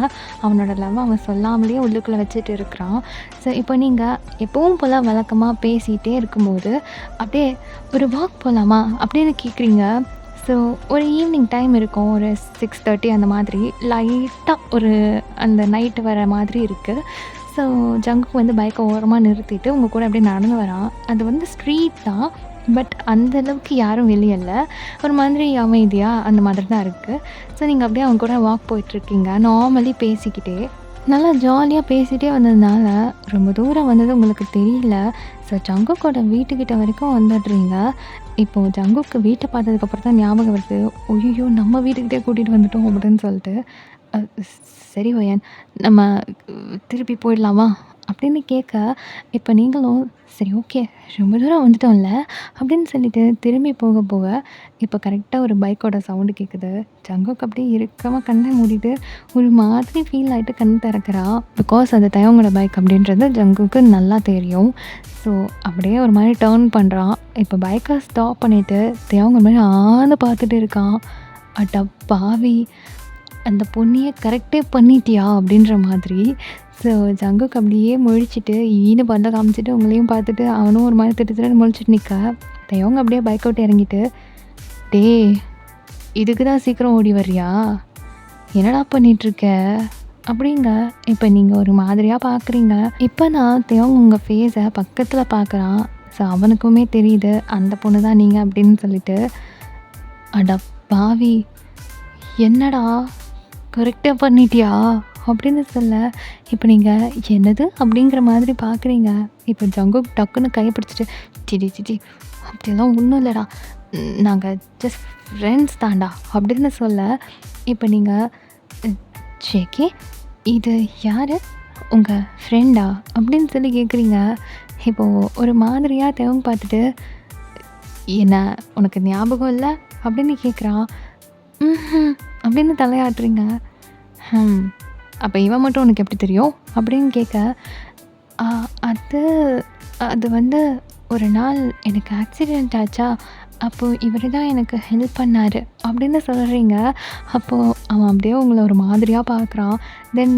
அவனோட லவ்வ அவன் சொல்லாமலேயே உள்ளுக்குள்ள வச்சுட்டு இருக்கிறான். ஸோ இப்போ நீங்க எப்பவும் போல வழக்கமா பேசிட்டே இருக்கும்போது, அப்படியே "ஒரு வாக் போலாமா?" அப்படின்னு கேட்குறீங்க. ஸோ ஒரு ஈவினிங் டைம் இருக்கும். ஒரு 6:30 அந்த மாதிரி. லைட்டா ஒரு அந்த நைட்டு வர மாதிரி இருக்கு. ஸோ ஜங்குக் வந்து பைக்க ஓரமா நிறுத்திட்டு உங்க கூட அப்படியே நடந்து வரான். அது வந்து ஸ்ட்ரீட் தான். பட் அந்த அளவுக்கு யாரும் வெளிய இல்ல. ஒரு மாதிரி அமைதியா அந்த மாதிரி தான் இருக்கு. ஸோ நீங்க அப்படியே அவன் கூட வாக் போயிட்டுருக்கீங்க. நார்மலி பேசிக்கிட்டே. நல்லா ஜாலியா பேசிட்டே வந்ததுனால, ரொம்ப தூரம் வந்தது உங்களுக்கு தெரியல. ஸோ ஜங்குக்கோட வீட்டுக்கிட்ட வரைக்கும் வந்துடுறீங்க. இப்போ ஜங்குக்கு வீட்ட பார்த்ததுக்கப்புறம் தான் ஞாபகம் வருது. "ஐய்யய்யோ! நம்ம வீட்டுக்கிட்டயே கூட்டிட்டு வந்துட்டோம்" அப்படின்னு சொல்லிட்டு. அ "சரி ஒயன், நம்ம திருப்பி போயிடலாமா?" அப்படின்னு கேட்க, இப்ப நீங்களும் "சரி ஓகே, ரொம்ப தூரம் வந்துட்டோம்ல" அப்படின்னு சொல்லிட்டு திரும்பி போக போக, இப்போ கரெக்ட்டா ஒரு பைக்கோட சவுண்டு கேட்குது. ஜங்குக் அப்படியே இறுக்கமா கண்ண மூடிட்டு, ஒரு மாதிரி ஃபீல் ஆயிட்டு கண் திறக்கிறா. பிகாஸ் அது தயவோட பைக் அப்படின்றது ஜங்குக்கு நல்லா தெரியும். ஸோ அப்படியே ஒரு மாரி டர்ன் பண்றான். இப்போ பைக்க ஸ்டாப் பண்ணிட்டு, தயவுங்க ஒரு மாரி ஆன்னு பார்த்துட்டு இருக்கான். அட பாவி! அந்த பொண்ணையே கரெக்ட்டே பண்ணிட்டியா? அப்படின்ற மாதிரி. ஸோ ஜங்குக் அப்படியே முழிச்சுட்டு, ஈன்னு பல்ல காமிச்சுட்டு உங்களையும் பார்த்துட்டு, அவனும் ஒரு மாரி திட்டு திட்டுன்னு முழிச்சுட்டு நிக்க, தயவுங்க அப்படியே பைக்க விட்டு இறங்கிட்டு, "டேய்! இதுக்கு தான் சீக்கிரம் ஓடி வர்றியா? என்னடா பண்ணிட்டுருக்க?" அப்படிங்க. இப்ப நீங்க ஒரு மாதிரியா பார்க்குறீங்க. இப்ப நான் தியோங் உங்க ஃபேஸ பக்கத்துல பார்க்குறான். ஸோ அவனுக்குமே தெரியுது, அந்த பொண்ணு தான் நீங்க அப்படின்னு சொல்லிட்டு. அட பாவி! என்னடா கரெக்ட்டா பண்ணிட்டியா? அப்படின்னு சொல்ல, இப்ப நீங்க என்னது? அப்படிங்கிற மாதிரி பார்க்குறீங்க. இப்ப ஜங்குக் டக்குன்னு கைய பிடிச்சுட்டு, "சிடி சிடி அப்படிலாம் ஒண்ணும் இல்லடா. நாங்க ஜஸ்ட் ஃப்ரெண்ட்ஸ் தான்டா" அப்படின்னு சொல்ல, இப்ப நீங்க "ஜேகே, இது யாரு? உங்க ஃப்ரெண்டா?" அப்படின்னு சொல்லி கேட்குறீங்க. இப்போ ஒரு மாதிரியா தெவங் பார்த்துட்டு, "என்ன உனக்கு ஞாபகம் இல்ல?" அப்படின்னு கேட்குறான். "ம்ஹ்ம்" அப்படின்னு தலையாட்டுறீங்க. "ஹம், அப்ப இவன் மட்டும் உனக்கு எப்படி தெரியும்?" அப்படின்னு கேட்க, "அ அது அது வந்து ஒரு நாள் எனக்கு ஆக்சிடென்ட் ஆச்சா, அப்போ இவரு தான் எனக்கு ஹெல்ப் பண்ணாரு" அப்படின்னு சொல்றீங்க. அப்போ அவன் அப்படியே உங்கள ஒரு மாதிரியா பார்க்குறான். தென்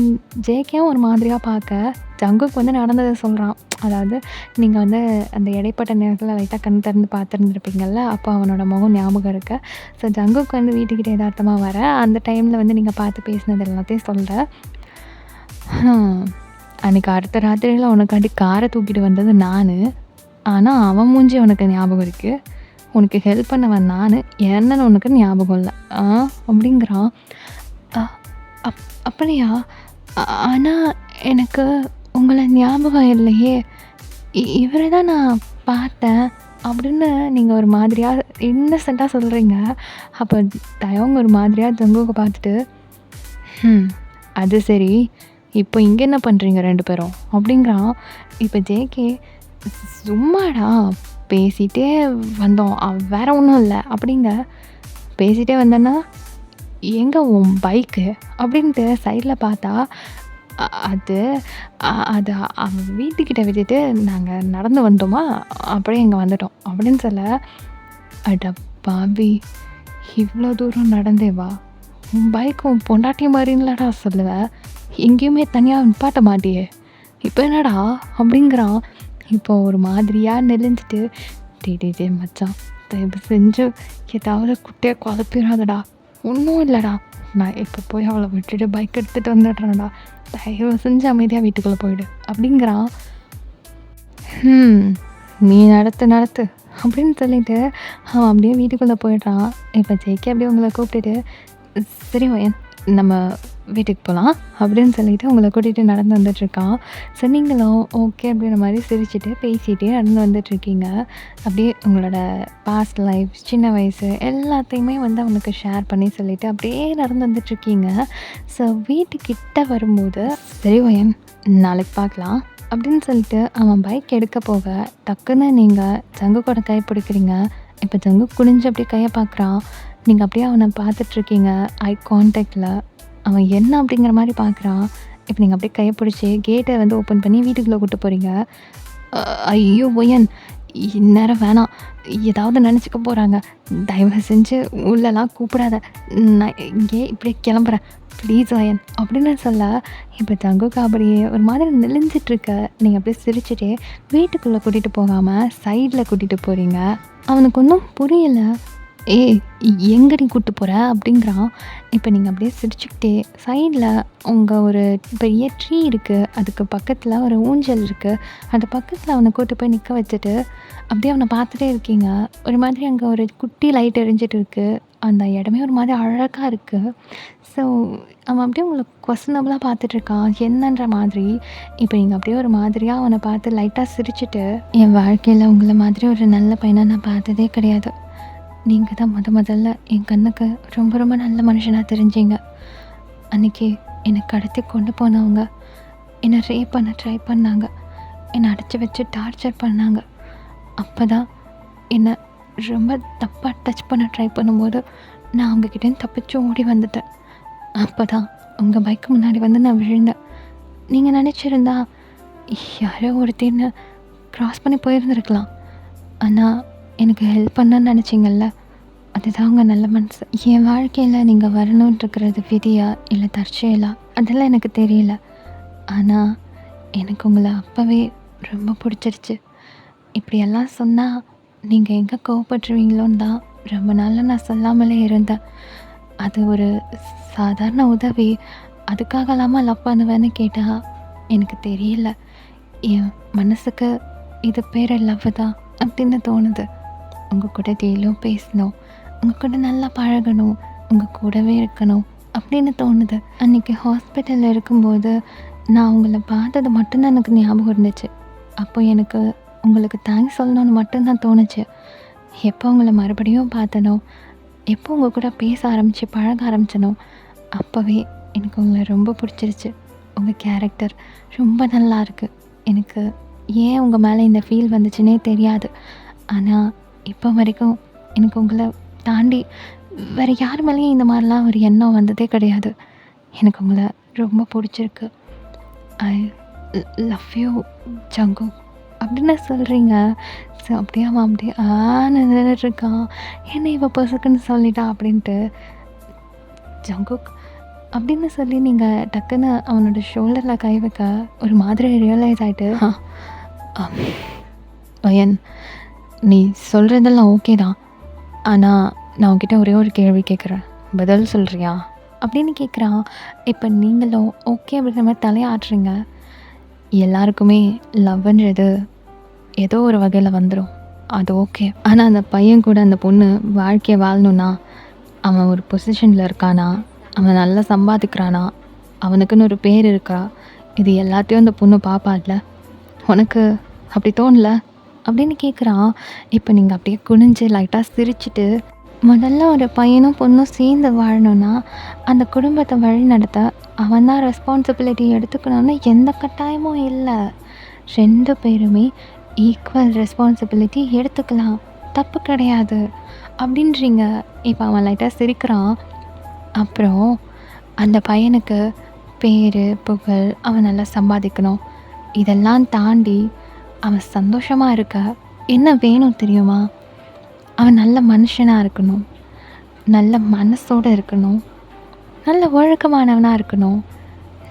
ஜேகேவும் ஒரு மாதிரியா பார்க்க, ஜங்குக் வந்து நடந்தத சொல்றான். அதாவது நீங்க வந்து அந்த இடைப்பட்ட நேரத்தில லைட்டா கண் திறந்து பார்த்துருந்துருப்பீங்கள்ல, அப்போ அவனோட முகம் ஞாபகம் இருக்கு. ஸோ ஜங்குக் வந்து வீட்டுக்கிட்ட எதார்த்தமா வர, அந்த டைமில வந்து நீங்க பார்த்து பேசினது எல்லாத்தையும் சொல்ற. "ஹம், அன்னைக்கு அடுத்த ராத்திரியில உனக்காண்டி கார தூக்கிட்டு வந்தது நானு. ஆனா அவன் மூஞ்சி உனக்கு ஞாபகம் இருக்கு. உனக்கு ஹெல்ப் பண்ணவன் நானு. என்னன்னு உனக்கு ஞாபகம் இல்ல. ஆ?" அப்படிங்கிறான். அ அப் அப்படியா? ஆனா எனக்கு உங்கள ஞாபகம் இல்லையே. இவர தான் நான் பார்த்தேன் அப்படின்னு நீங்க ஒரு மாதிரியா இன்னசென்ட்டா சொல்றீங்க. அப்ப தயவுங்க ஒரு மாதிரியா ஜங்குக்க பார்த்துட்டு, "ம் அது சரி. இப்போ இங்கே என்ன பண்ணுறீங்க 2 பேரும் அப்படிங்கிறான். இப்போ ஜேகே சும்மாடா பேசிகிட்டே வந்தோம் வேற ஒன்றும் இல்லை அப்படிங்க. பேசிகிட்டே வந்தேன்னா எங்கே உன் பைக்கு அப்படின்ட்டு சைடில் பார்த்தா அது அது அவன் வீட்டுக்கிட்ட விட்டுட்டு நாங்கள் நடந்து வந்தோமா அப்படியே இங்கே வந்துட்டோம் அப்படின்னு சொல்ல, அட பாவி இவ்வளோ தூரம் நடந்தே வா, உன் பைக் உன் பொண்டாட்டி மாதிரின்லடா சொல்லுவ, எங்கேயுமே தனியாக நிப்பாட்ட மாட்டியே, இப்போ என்னடா அப்படிங்கிறான். இப்போ ஒரு மாதிரியாக நெளிஞ்சிட்டு டே மச்சான் தயவு செஞ்சு ஏதாவது குட்டையாக குழப்பிடாதடா, ஒன்றும் இல்லைடா, நான் இப்போ போய் அவளை விட்டுட்டு பைக் எடுத்துகிட்டு வந்துடுறேன்டா, தயவு செஞ்சு அமைதியாக வீட்டுக்குள்ளே போயிடு அப்படிங்கிறான். நீ நடத்து அப்படின்னு சொல்லிட்டு அவன் அப்படியே வீட்டுக்குள்ளே போயிடுறான். இப்போ ஜெய்கே அப்படியே உங்களை கூப்பிட்டுட்டு சரி வயன் நம்ம வீட்டுக்கு போகலாம் அப்படின்னு சொல்லிட்டு உங்களை கூட்டிகிட்டு நடந்து வந்துட்டுருக்கான். ஸோ நீங்களும் ஓகே அப்படின்ற மாதிரி சிரிச்சுட்டு பேசிகிட்டே நடந்து வந்துட்டுருக்கீங்க. அப்படியே உங்களோட பாஸ்ட் லைஃப் சின்ன வயசு எல்லாத்தையுமே வந்து அவனுக்கு ஷேர் பண்ணி சொல்லிவிட்டு அப்படியே நடந்து வந்துட்டுருக்கீங்க. ஸோ வீட்டுக்கிட்ட வரும்போது சரி வயன் நாளைக்கு பார்க்கலாம் அப்படின்னு சொல்லிட்டு அவன் பைக் எடுக்க போக டக்குன்னு நீங்கள் ஜங்குக்கோட கை பிடிக்கிறீங்க. இப்போ ஜங்கு குனிஞ்சு அப்படியே கையை பார்க்குறான். நீங்கள் அப்படியே அவனை பார்த்துட்ருக்கீங்க ஐ கான்டாக்டில். அவன் என்ன அப்படிங்கிற மாதிரி பார்க்குறான். இப்போ நீங்கள் அப்படியே கையை பிடிச்சி கேட்டை வந்து ஓப்பன் பண்ணி வீட்டுக்குள்ளே கூப்பிட்டு போகிறீங்க. ஐயோ ஒயன் இந்நேரம் வேணாம், ஏதாவது நினச்சிக்க போகிறாங்க, தயவு செஞ்சு உள்ளெல்லாம் கூப்பிடாத, நான் இங்கே இப்படியே கிளம்புறேன் ப்ளீஸ் ஒயன் அப்படின்னு சொல்ல, இப்போ ஜங்குக்கு அப்படியே ஒரு மாதிரி நெளிஞ்சிட்ருக்க. நீங்கள் அப்படியே சிரிச்சுட்டே வீட்டுக்குள்ளே கூட்டிகிட்டு போகாமல் சைடில் கூட்டிகிட்டு போகிறீங்க. அவனுக்கு ஒன்றும் புரியலை. எங்கடி கூப்பிட்டு போகிற அப்படிங்கிறான். இப்போ நீங்கள் அப்படியே சிரிச்சுக்கிட்டே சைடில் உங்கள் ஒரு பெரிய ட்ரீ இருக்குது, அதுக்கு பக்கத்தில் ஒரு ஊஞ்சல் இருக்குது, அந்த பக்கத்தில் அவனை கூப்பிட்டு போய் நிற்க வச்சுட்டு அப்படியே அவனை பார்த்துட்டே இருக்கீங்க. ஒரு மாதிரி அங்கே ஒரு குட்டி லைட் எரிஞ்சிட்டு இருக்குது, அந்த இடமே ஒரு மாதிரி அழகாக இருக்குது. ஸோ அவன் அப்படியே உங்களை கொஸ்டினபுளாக பார்த்துட்ருக்கான் என்னன்ற மாதிரி. இப்போ நீங்கள் அப்படியே ஒரு மாதிரியாக அவனை பார்த்து லைட்டாக சிரிச்சுட்டு, என் வாழ்க்கையில் உங்களை மாதிரி ஒரு நல்ல பையனை நான் பார்த்ததே கிடையாது, நீங்கள் தான் முதல்ல என் கண்ணுக்கு ரொம்ப ரொம்ப நல்ல மனுஷனாக தெரிஞ்சிங்க. அன்றைக்கி என்னை கடத்தி கொண்டு போனவங்க என்னை ரேப் பண்ண ட்ரை பண்ணாங்க, என்னை அடைச்சி வச்சு டார்ச்சர் பண்ணாங்க. அப்போ தான் என்னை ரொம்ப தப்பாக டச் பண்ண ட்ரை பண்ணும்போது நான் அவங்கக்கிட்டேருந்து தப்பிச்சு ஓடி வந்துட்டேன். அப்போ தான் உங்கள் பைக்கு முன்னாடி வந்து நான் விழுந்தேன். நீங்கள் நினச்சிருந்தா யாரோ ஒருத்தர்னு க்ராஸ் பண்ணி போயிருந்துருக்கலாம், ஆனால் எனக்கு ஹெல்ப் பண்ணணும்னு நினச்சிங்கல்ல, அதுதான் உங்கள் நல்ல மனசு. என் வாழ்க்கையில் நீங்கள் வரணுன்ட்ருக்கிறது விதியா இல்லை தற்செயலா அதெல்லாம் எனக்கு தெரியல, ஆனால் எனக்கு உங்களை அப்போவே ரொம்ப பிடிச்சிருச்சு. இப்படியெல்லாம் சொன்னால் நீங்கள் எங்கே கோவப்பட்டுருவீங்களோன்னு தான் ரொம்ப நாளில் நான் சொல்லாமலே இருந்தேன். அது ஒரு சாதாரண உதவி, அதுக்காக இல்லாமல் லவ் பண்ணுவேன்னு கேட்டால் எனக்கு தெரியல, என் மனசுக்கு இது பேர் லவ் தான் அப்படின்னு தோணுது. உங்கள் கூட டெய்லியும் பேசணும், உங்கள் கூட நல்லா பழகணும், உங்கள் கூடவே இருக்கணும் அப்படின்னு தோணுது. அன்றைக்கி ஹாஸ்பிட்டலில் இருக்கும்போது நான் உங்களை பார்த்தது மட்டும்தான் எனக்கு ஞாபகம் இருந்துச்சு. அப்போ எனக்கு உங்களுக்கு தேங்க்ஸ் சொல்லணும்னு மட்டும்தான் தோணுச்சு. எப்போ உங்களை மறுபடியும் பார்த்தனோ, எப்போ உங்கள் கூட பேச ஆரம்பித்து பழக ஆரம்பிச்சனோ, அப்போவே எனக்கு உங்களை ரொம்ப பிடிச்சிருச்சு. உங்கள் கேரக்டர் ரொம்ப நல்லா இருக்குது. எனக்கு ஏன் உங்கள் மேலே இந்த ஃபீல் வந்துச்சுன்னே தெரியாது, ஆனால் இப்போ வரைக்கும் எனக்கு உங்களை தாண்டி வேறு யார் மேலேயும் இந்த மாதிரிலாம் ஒரு எண்ணம் வந்ததே கிடையாது. எனக்கு உங்களை ரொம்ப பிடிச்சிருக்கு. ஐ லவ் யூ ஜங்கு அப்படின்னு சொல்கிறீங்க. ஸோ அப்படியே அவன் அப்படியே நின்றுட்டுருக்கான். என்ன இவ பர்சக்குன்னு சொல்லிட்டா அப்படின்ட்டு. ஜங்குக் அப்படின்னு சொல்லி நீங்கள் டக்குன்னு அவனோட ஷோல்டரில் கை வைக்க ஒரு மாதிரி ரியலைஸ் ஆகிட்டு, அயன் நீ சொல்கிறதெல்லாம் ஓகே தான், ஆனால் நான் உன்கிட்ட ஒரே ஒரு கேள்வி கேட்குறேன், பதில் சொல்கிறியா அப்படின்னு கேட்குறான். இப்போ நீங்களும் ஓகே அப்படின்ற மாதிரி தலையாட்டுறீங்க. எல்லாருக்குமே லவ்ன்றது ஏதோ ஒரு வகையில் வந்துடும், அது ஓகே. ஆனால் அந்த பையன் கூட அந்த பொண்ணு வாழ்க்கையை வாழணுன்னா அவன் ஒரு பொசிஷனில் இருக்கானா, அவன் நல்லா சம்பாதிக்கிறானா, அவனுக்குன்னு ஒரு பேர் இருக்கா, இது எல்லாத்தையும் அந்த பொண்ணு பார்ப்பாட்ல, உனக்கு அப்படி தோணல அப்படின்னு கேட்குறான். இப்போ நீங்கள் அப்படியே குனிஞ்சு லைட்டாக சிரிச்சுட்டு முதல்ல ஒரு பையனும் பொண்ணும் சேர்ந்து வாழணும்னா, அந்த குடும்பத்த வழிநடத்த அவன் தான் ரெஸ்பான்சிபிலிட்டி எடுத்துக்கணும்னு எந்த கட்டாயமும் இல்ல. 2 பேருமே ஈக்குவல் ரெஸ்பான்சிபிலிட்டி எடுத்துக்கலாம். தப்பு கிடையாது. அப்படின்றீங்க. இப்ப அவன் லைட்டா சிரிக்கிறான். அப்புறம் அந்த பையனுக்கு பேரு, புகழ், அவன் நல்லா சம்பாதிக்கணும். இதெல்லாம் தாண்டி அவன் சந்தோஷமா இருக்க என்ன வேணும் தெரியுமா? அவன் நல்ல மனுஷனா இருக்கணும். நல்ல மனசோட இருக்கணும். நல்ல ஒழுக்கமானவனா இருக்கணும்.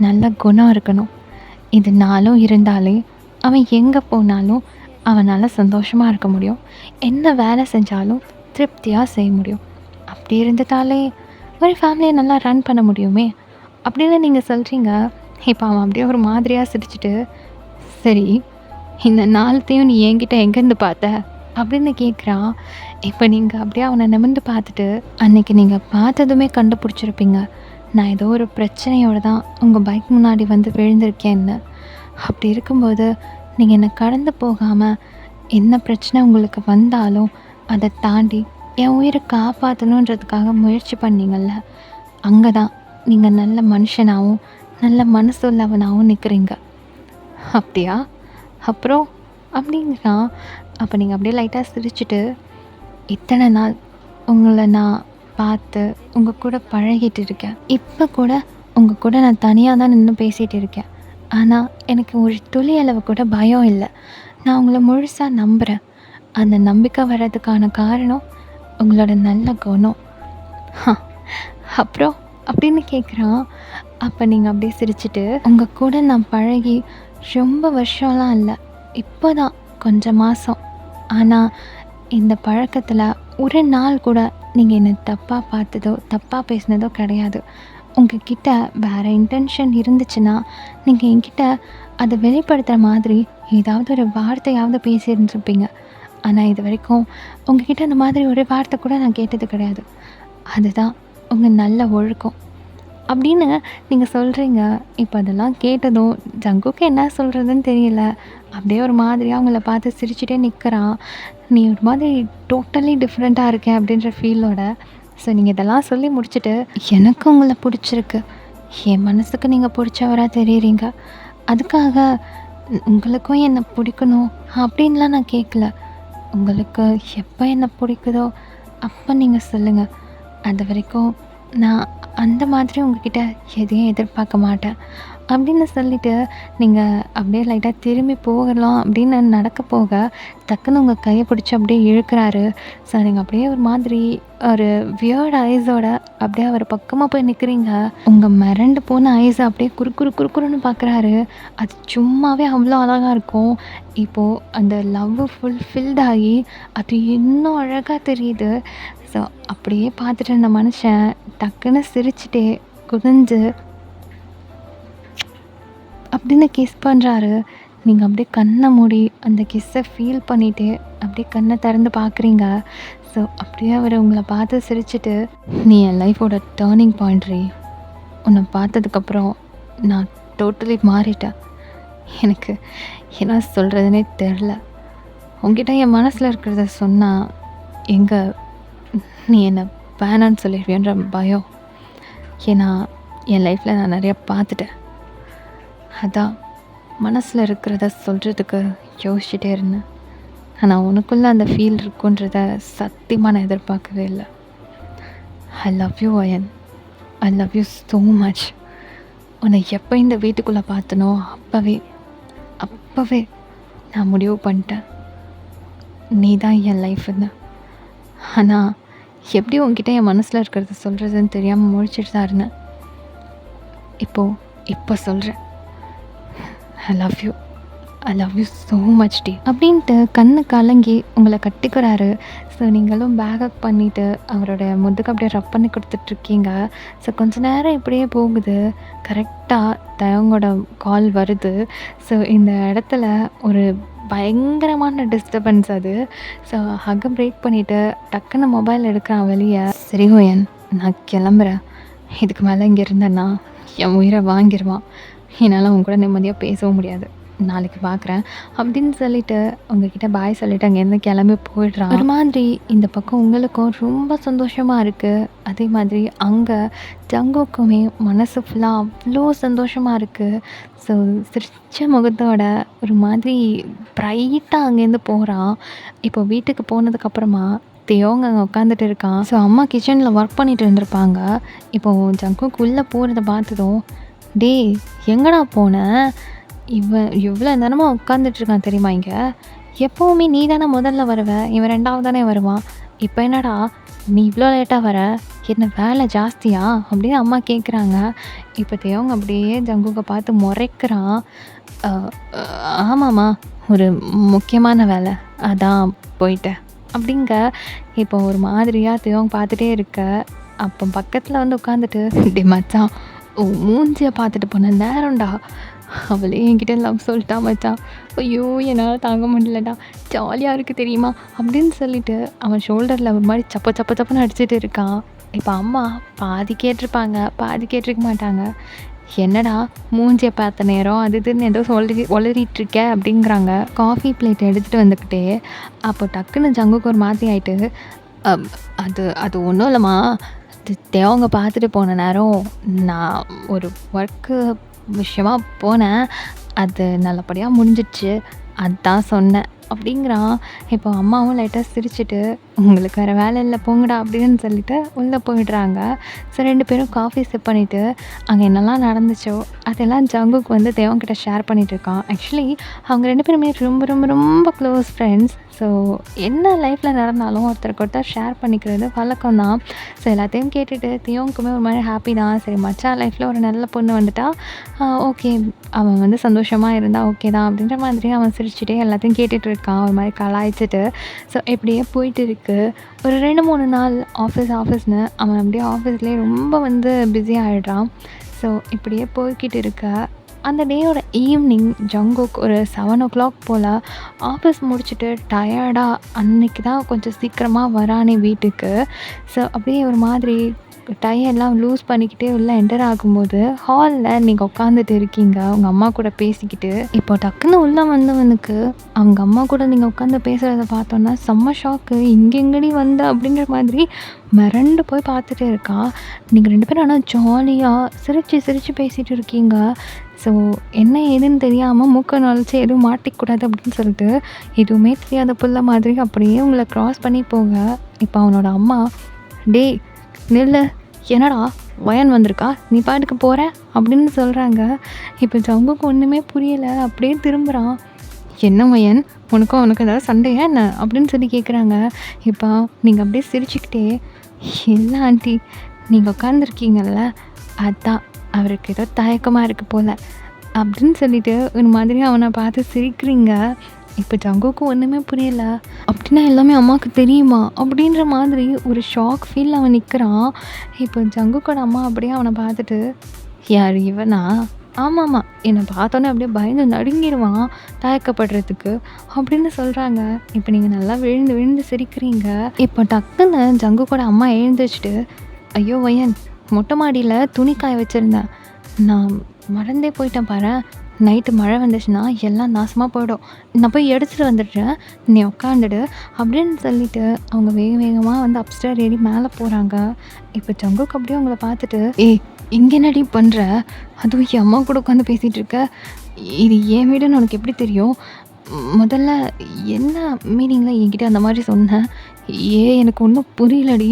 நல்ல குணம் இருக்கணும். இது 4ம் இருந்தாலே அவன் எங்கே போனாலும் அவனால் சந்தோஷமாக இருக்க முடியும். என்ன வேலை செஞ்சாலும் திருப்தியாக செய்ய முடியும். அப்படி இருந்துட்டாலே ஒரு ஃபேமிலியை நல்லா ரன் பண்ண முடியுமே அப்படின்னு நீங்கள் சொல்கிறீங்க. இப்போ அவன் அப்படியே ஒரு மாதிரியாக சிரிச்சிட்டு, சரி இந்த 4த்தையும் நீ என்கிட்ட எங்கேருந்து பார்த்த அப்படின்னு கேட்குறான். இப்போ நீங்கள் அப்படியே அவனை நிமிர்ந்து பார்த்துட்டு, அன்னைக்கு நீங்கள் பார்த்ததுமே கண்டுபிடிச்சிருப்பீங்க, நான் ஏதோ ஒரு பிரச்சனையோடு தான் உங்கள் பைக் முன்னாடி வந்து விழுந்திருக்கேன்னு. அப்படி இருக்கும்போது நீங்கள் என்னை கடந்து போகாமல் என்ன பிரச்சனை உங்களுக்கு வந்தாலும் அதை தாண்டி என் உயிரை காப்பாற்றணுன்றதுக்காக முயற்சி பண்ணீங்கள்ல, அங்கே தான் நீங்கள் நல்ல மனுஷனாகவும் நல்ல மனசுள்ளவனாகவும் நிற்கிறீங்க. அப்படியா? அப்புறம் அப்படிங்கிறான். அப்போ நீங்கள் அப்படியே லைட்டாக சிரிச்சிட்டு, இத்தனை நாள் உங்களை நான் பார்த்து உங்கள் கூட பழகிட்டு இருக்கேன். இப்போ கூட உங்கள் கூட நான் தனியாக தான் நின்று பேசிகிட்டு இருக்கேன். ஆனால் எனக்கு ஒரு துளி அளவு கூட பயம் இல்லை. நான் உங்களை முழுசாக நம்புகிறேன். அந்த நம்பிக்கை வர்றதுக்கான காரணம் உங்களோட நல்ல குணம். அப்புறம் அப்படின்னு கேட்குறான். அப்போ நீங்கள் அப்படியே சிரிச்சிட்டு, உங்கள் கூட நான் பழகி ரொம்ப வருஷம்லாம் இல்லை, இப்போ தான் கொஞ்சம் மாதம். ஆனால் இந்த பழக்கத்தில் ஒரு நாள் கூட நீங்கள் என்னை தப்பாக பார்த்ததோ தப்பாக பேசினதோ கிடையாது. உங்ககிட்ட வேறு இன்டென்ஷன் இருந்துச்சுன்னா நீங்கள் என்கிட்ட அதை வெளிப்படுத்துகிற மாதிரி ஏதாவது ஒரு வார்த்தையாவது பேசியிருந்துருப்பீங்க. ஆனால் இது வரைக்கும் உங்ககிட்ட அந்த மாதிரி ஒரு வார்த்தை கூட நான் கேட்டது கிடையாது. அதுதான் உங்கள் நல்ல ஒழுக்கம் அப்படின்னு நீங்கள் சொல்கிறீங்க. இப்போ அதெல்லாம் கேட்டதும் ஜங்குக்கு என்ன சொல்கிறதுன்னு தெரியல. அப்படியே ஒரு மாதிரியாக அவங்கள பார்த்து சிரிச்சுட்டே நிற்கிறான். நீ ஒரு மாதிரி டோட்டலி டிஃப்ரெண்ட்டாக இருக்கேன் அப்படின்ற ஃபீலோட. ஸோ நீங்கள் இதெல்லாம் சொல்லி முடிச்சுட்டு, எனக்கு உங்களை பிடிச்சிருக்கு, என் மனசுக்கு நீங்கள் பிடிச்சவராக தெரியுறீங்க, அதுக்காக உங்களுக்கும் என்னை பிடிக்கணும் அப்படின்லாம் நான் கேட்கல. உங்களுக்கு எப்போ என்னை பிடிக்குதோ அப்போ நீங்கள் சொல்லுங்கள். அது வரைக்கும் நான் அந்த மாதிரி உங்ககிட்ட எதையும் எதிர்பார்க்க மாட்டேன் அப்படின்னு சொல்லிவிட்டு நீங்கள் அப்படியே லைட்டாக திரும்பி போகலாம் அப்படின்னு நடக்க போக டக்குன்னு உங்கள் கையை பிடிச்சி அப்படியே இழுக்கிறாரு. ஸோ நீங்கள் அப்படியே ஒரு மாதிரி ஒரு வியர்ட் ஐஸோட அப்படியே அவர் பக்கமாக போய் நிற்கிறீங்க. உங்கள் மிரண்டு போன ஐஸை அப்படியே குறுக்குன்னு பார்க்குறாரு. அது சும்மாவே அவ்வளோ அழகாக இருக்கும். இப்போது அந்த லவ் ஃபுல்ஃபில்ட் ஆகி அது இன்னும் அழகாக தெரியுது. ஸோ அப்படியே பார்த்துட்டு அந்த மனுஷன் டக்குன்னு சிரிச்சுட்டே குதிஞ்சு அப்படின்னு கிஸ் பண்ணுறாரு. நீங்கள் அப்படியே கண்ணை மூடி அந்த கிஸ்ஸை ஃபீல் பண்ணிவிட்டு அப்படியே கண்ணை திறந்து பார்க்குறீங்க. ஸோ அப்படியே அவர் உங்களை பார்த்து சிரிச்சிட்டு, நீ என் லைஃபோட டேர்னிங் பாயிண்ட் ரீ. உன்னை பார்த்ததுக்கப்புறம் நான் டோட்டலி மாறிட்டேன். எனக்கு என்ன சொல்கிறதுனே தெரில. உங்ககிட்ட என் மனசில் இருக்கிறத சொன்னால் எங்கே நீ என்னை வேணான்னு சொல்லிடுவேன்ற பயம். ஏன்னா என் லைஃப்பில் நான் நிறையா பார்த்துட்டேன். அதான் மனசில் இருக்கிறத சொல்கிறதுக்கு யோசிச்சுட்டே இருந்தேன். ஆனால் உனக்குள்ளே அந்த ஃபீல் இருக்குன்றத சத்தியமாக நான் எதிர்பார்க்கவே இல்லை. I love you Ayan. I love you so much. உன்னை எப்போ இந்த வீட்டுக்குள்ளே பார்த்தனோ அப்போவே நான் முடிவு பண்ணிட்டேன், நீ தான் என் லைஃப்னு. ஆனால் எப்படி உங்ககிட்ட என் மனசில் இருக்கிறத சொல்கிறதுன்னு தெரியாமல் முழிச்சிட்டு தான் இருந்தேன். இப்போ சொல்கிறேன், I love you so much டி அப்படின்ட்டு கண்ணு கலங்கி உங்களை கட்டிக்கிறாரு. ஸோ நீங்களும் பேக் அப் பண்ணிவிட்டு அவரோட முதுகு அப்படியே ரப் பண்ணி கொடுத்துட்ருக்கீங்க. ஸோ கொஞ்ச நேரம் இப்படியே போகுது. கரெக்டாக தயங்கோட கால் வருது. ஸோ இந்த இடத்துல ஒரு பயங்கரமான டிஸ்டர்பன்ஸ் அது. ஸோ ஹக்கை பிரேக் பண்ணிவிட்டு டக்குன்னு மொபைல் எடுக்கிறான் வெளியே. சரி ஹோயன், நான் கிளம்புறேன். இதுக்கு மேலே இங்கே இருந்தேன்னா என் உயிரை வாங்கிடுவான். என்னால் அவங்க கூட நிம்மதியாக பேசவும் முடியாது. நாளைக்கு பார்க்குறேன் அப்படின்னு சொல்லிட்டு உங்ககிட்ட பாய் சொல்லிட்டு அங்கேருந்து கிளம்பி போயிடுறான். ஒரு மாதிரி இந்த பக்கம் உங்களுக்கும் ரொம்ப சந்தோஷமாக இருக்குது. அதே மாதிரி அங்கே ஜங்குக்குமே மனசு ஃபுல்லாக அவ்வளோ சந்தோஷமாக இருக்குது. ஸோ சிரிச்ச முகத்தோட ஒரு மாதிரி ப்ரைட்டாக அங்கேருந்து போகிறான். இப்போ வீட்டுக்கு போனதுக்கப்புறமா தியோங்க அங்கே உட்காந்துட்டு இருக்கான். ஸோ அம்மா கிச்சனில் ஒர்க் பண்ணிட்டு இருந்திருப்பாங்க. இப்போது ஜங்குக்கு உள்ளே போகிறத பார்த்ததும், டேய் எங்கடா போன? இவன் இவ்வளோ நேரமாக உட்காந்துட்ருக்கான் தெரியுமா இங்கே? எப்போவுமே நீ தானே முதல்ல வருவ, இவன் 2வது தானே வருவான். இப்போ என்னடா நீ இவ்வளோ லேட்டாக வர? என்ன வேலை ஜாஸ்தியா? அப்படின்னு அம்மா கேட்குறாங்க. இப்போ தியோங்க அப்படியே ஜங்குக்கை பார்த்து முறைக்கிறான். ஆமாம்மா, ஒரு முக்கியமான வேலை, அதான் போயிட்டேன் அப்படிங்க. இப்போ ஒரு மாதிரியாக தியோங்க பார்த்துட்டே இருக்க. அப்போ பக்கத்தில் வந்து உட்காந்துட்டு, டே மச்சான், மூஞ்சியை பார்த்துட்டு போன நேரம்டா அவளே என்கிட்ட லவ் சொல்லிட்டா மச்சான். ஐயோ என்னால் தாங்க முடியலடா, ஜாலியாக இருக்குது தெரியுமா அப்படின்னு சொல்லிட்டு அவன் ஷோல்டரில் ஒரு மாதிரி சப்பன்னு அடிச்சுட்டு இருக்கான். இப்போ அம்மா பாதி கேட்டிருப்பாங்க, பாதி கேட்டிருக்க மாட்டாங்க. என்னடா மூஞ்சியை பார்த்த நேரம் அது இதுன்னு ஏதோ ஒளறிட்டுருக்க அப்படிங்கிறாங்க. காஃபி பிளேட் எடுத்துகிட்டு வந்துக்கிட்டே அப்போ டக்குன்னு ஜங்குக்கு ஒரு மாதிரி ஆகிட்டு, அது அது ஒன்றும் இல்லைம்மா, தேவங்க பார்த்துட்டு போன நேரம் நான் ஒரு ஒர்க்கு விஷயமா போனேன், அது நல்லபடியாக முடிஞ்சிடுச்சு, அதான் சொன்னேன் அப்படிங்கிறான். இப்போ அம்மாவும் லைட்டாக சிரிச்சுட்டு, உங்களுக்கு வேறு வேலை இல்லை போங்கடா அப்படின்னு சொல்லிட்டு உள்ளே போயிடுறாங்க. ஸோ 2 பேரும் காஃபி சிப் பண்ணிவிட்டு அங்கே என்னெல்லாம் நடந்துச்சோ அதெல்லாம் ஜங்குக்கு வந்து தேவங்கிட்ட ஷேர் பண்ணிகிட்ருக்கான். ஆக்சுவலி அவங்க 2 பேருமே ரொம்ப ரொம்ப ரொம்ப க்ளோஸ் ஃப்ரெண்ட்ஸ். ஸோ என்ன லைஃப்பில் நடந்தாலும் ஒருத்தருக்கு ஒருத்தர் ஷேர் பண்ணிக்கிறது வழக்கம் தான். ஸோ எல்லாத்தையும் கேட்டுட்டு தியோவுக்குமே ஒரு மாதிரி ஹாப்பி தான். சரி மச்சான் லைஃப்பில் ஒரு நல்ல பொண்ணு வந்துட்டா ஓகே, அவன் வந்து சந்தோஷமாக இருந்தால் ஓகே தான் அப்படின்ற மாதிரி அவன் சிரிச்சுட்டே எல்லாத்தையும் கேட்டுட்டு இருக்கான், ஒரு மாதிரி கலாய்ச்சிட்டு. ஸோ இப்படியே போயிட்டு இருக்குது. ஒரு 2-3 நாள் ஆஃபீஸ்னு அவன் அப்படியே ஆஃபீஸ்லேயே ரொம்ப வந்து பிஸி ஆகிடுறான். ஸோ இப்படியே போய்கிட்டு இருக்க அந்த டேயோட ஈவினிங் ஜங்குக் ஒரு 7 o'clock போல் ஆஃபீஸ் முடிச்சுட்டு டயர்டாக அன்றைக்கி தான் கொஞ்சம் சீக்கிரமாக வரானே வீட்டுக்கு. ஸோ அப்படியே ஒரு மாதிரி டயர்லாம் லூஸ் பண்ணிக்கிட்டே உள்ளே என்டர் ஆகும்போது ஹாலில் நீங்கள் உட்காந்துட்டு இருக்கீங்க உங்கள் அம்மா கூட பேசிக்கிட்டு. இப்போ டக்குன்னு உள்ளே வந்தவனுக்கு அவங்க அம்மா கூட நீங்கள் உட்காந்து பேசுகிறத பார்த்தோன்னா செம்ம ஷாக்கு. இங்கெங்கடி வந்த அப்படின்ற மாதிரி மிரண்டு போய் பார்த்துட்டே இருக்கா. நீங்கள் 2 பேரும் ஆனால் ஜாலியாக சிரித்து பேசிகிட்டு இருக்கீங்க. ஸோ என்ன ஏதுன்னு தெரியாமல் மூக்க நுழைச்சி எதுவும் மாட்டிக்கூடாது அப்படின்னு சொல்லிட்டு எதுவுமே தெரியாத புள்ள மாதிரி அப்படியே உங்களை க்ராஸ் பண்ணி போக. இப்போ அவனோட அம்மா, டே நில்லு, என்னடா வயன் வந்திருக்கா, நீ பாட்டுக்கு போகிற அப்படின்னு சொல்கிறாங்க. இப்போ ஜங்குக்கு ஒன்றுமே புரியலை, அப்படியே திரும்புகிறான். என்ன வயன், உனக்கு ஏதாவது சண்டையா என்ன அப்படின்னு சொல்லி கேட்குறாங்க. இப்போ நீங்கள் அப்படியே சிரிச்சுக்கிட்டே, இல்லை ஆண்டி, நீங்கள் உட்காந்துருக்கீங்கல்ல அதான் அவருக்கு ஏதோ தயக்கமாக இருக்குது போல் அப்படின்னு சொல்லிட்டு ஒரு மாதிரி அவனை பார்த்து சிரிக்கிறீங்க. இப்போ ஜங்குக்கு ஒன்றுமே புரியல. அப்படின்னா எல்லாமே அம்மாவுக்கு தெரியுமா அப்படின்ற மாதிரி ஒரு ஷாக் ஃபீல் அவன் நிற்கிறான். இப்போ ஜங்குக்கோட அம்மா அப்படியே அவனை பார்த்துட்டு, யார் இவனா? ஆமாம்மா, என்னை பார்த்தோன்னே அப்படியே பயந்து நடுங்கிடுவான் தயக்கப்படுறதுக்கு அப்படின்னு சொல்கிறாங்க. இப்போ நீங்கள் நல்லா விழுந்து சிரிக்கிறீங்க. இப்போ டக்குன்னு ஜங்குக்கோட அம்மா எழுந்திரிச்சிட்டு, ஐயோ வயன், மொட்டை மாடியில் துணி காய வச்சுருந்தேன், நான் மறந்தே போயிட்டேன் பாரு, நைட்டு மழை வந்துச்சுன்னா எல்லாம் நாசமாக போயிடும், நான் போய் எடுத்துகிட்டு வந்துடுறேன், நீ உட்காந்துடு அப்படின்னு சொல்லிட்டு அவங்க வேகமாக வந்து அப்ஸ்டேர் ஏறி மேலே போகிறாங்க. இப்போ ஜங்குக்கு அப்படியே அவங்கள பார்த்துட்டு, இங்கே என்னடி பண்ணுற, அதுவும் என் அம்மா கூட உட்காந்து பேசிகிட்டு இருக்க, இது என் வீடுன்னு உனக்கு எப்படி தெரியும், முதல்ல என்ன மீனிங்கில் என்கிட்ட அந்த மாதிரி சொன்னேன், எனக்கு ஒன்றும் புரியலடி,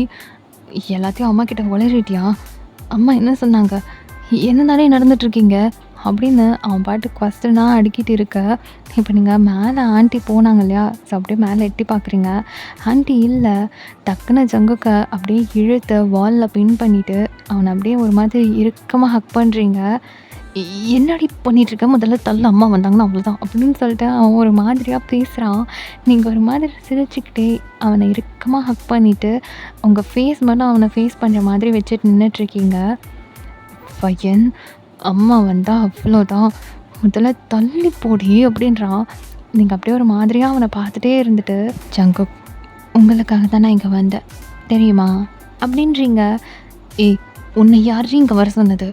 எல்லாத்தையும் அம்மா கிட்ட உளறிட்டியா, அம்மா என்ன சொன்னாங்க, என்ன தானே நடந்துட்டுருக்கீங்க அப்படின்னு அவன் பாட்டு கொஸ்டனாக அடுக்கிட்டு இருக்க. இப்போ நீங்கள் மேலே ஆண்டி போனாங்க இல்லையா, ஸோ அப்படியே மேலே எட்டி பார்க்குறீங்க, ஆண்டி இல்லை. டக்குன்னு ஜங்குக்க அப்படியே இழுத்து வாலில் பின் பண்ணிவிட்டு அவனை அப்படியே ஒரு மாதிரி இறுக்கமாக ஹக் பண்ணுறீங்க. என்னடி பண்ணிகிட்ருக்க, முதல்ல தள்ள, அம்மா வந்தாங்கன்னா அவ்வளோதான் அப்படின்னு சொல்லிட்டு அவன் ஒரு மாதிரியாக பேசுகிறான். நீங்கள் ஒரு மாதிரி சிரிச்சுக்கிட்டே அவனை இறுக்கமாக ஹக் பண்ணிவிட்டு உங்கள் ஃபேஸ் மட்டும் அவனை ஃபேஸ் பண்ணுற மாதிரி வச்சுட்டு நின்றுட்டுருக்கீங்க. பையன், அம்மா வந்தால் அவ்வளோதான், முதல்ல தள்ளி போடி அப்படின்றான். நீங்கள் அப்படியே ஒரு மாதிரியாக அவனை பார்த்துட்டே இருந்துட்டு, ஜங்குக், உங்களுக்காக தான் நான் இங்கே வந்தேன் தெரியுமா அப்படின்றீங்க. உன்னை யாரும் இங்கே வர சொன்னது,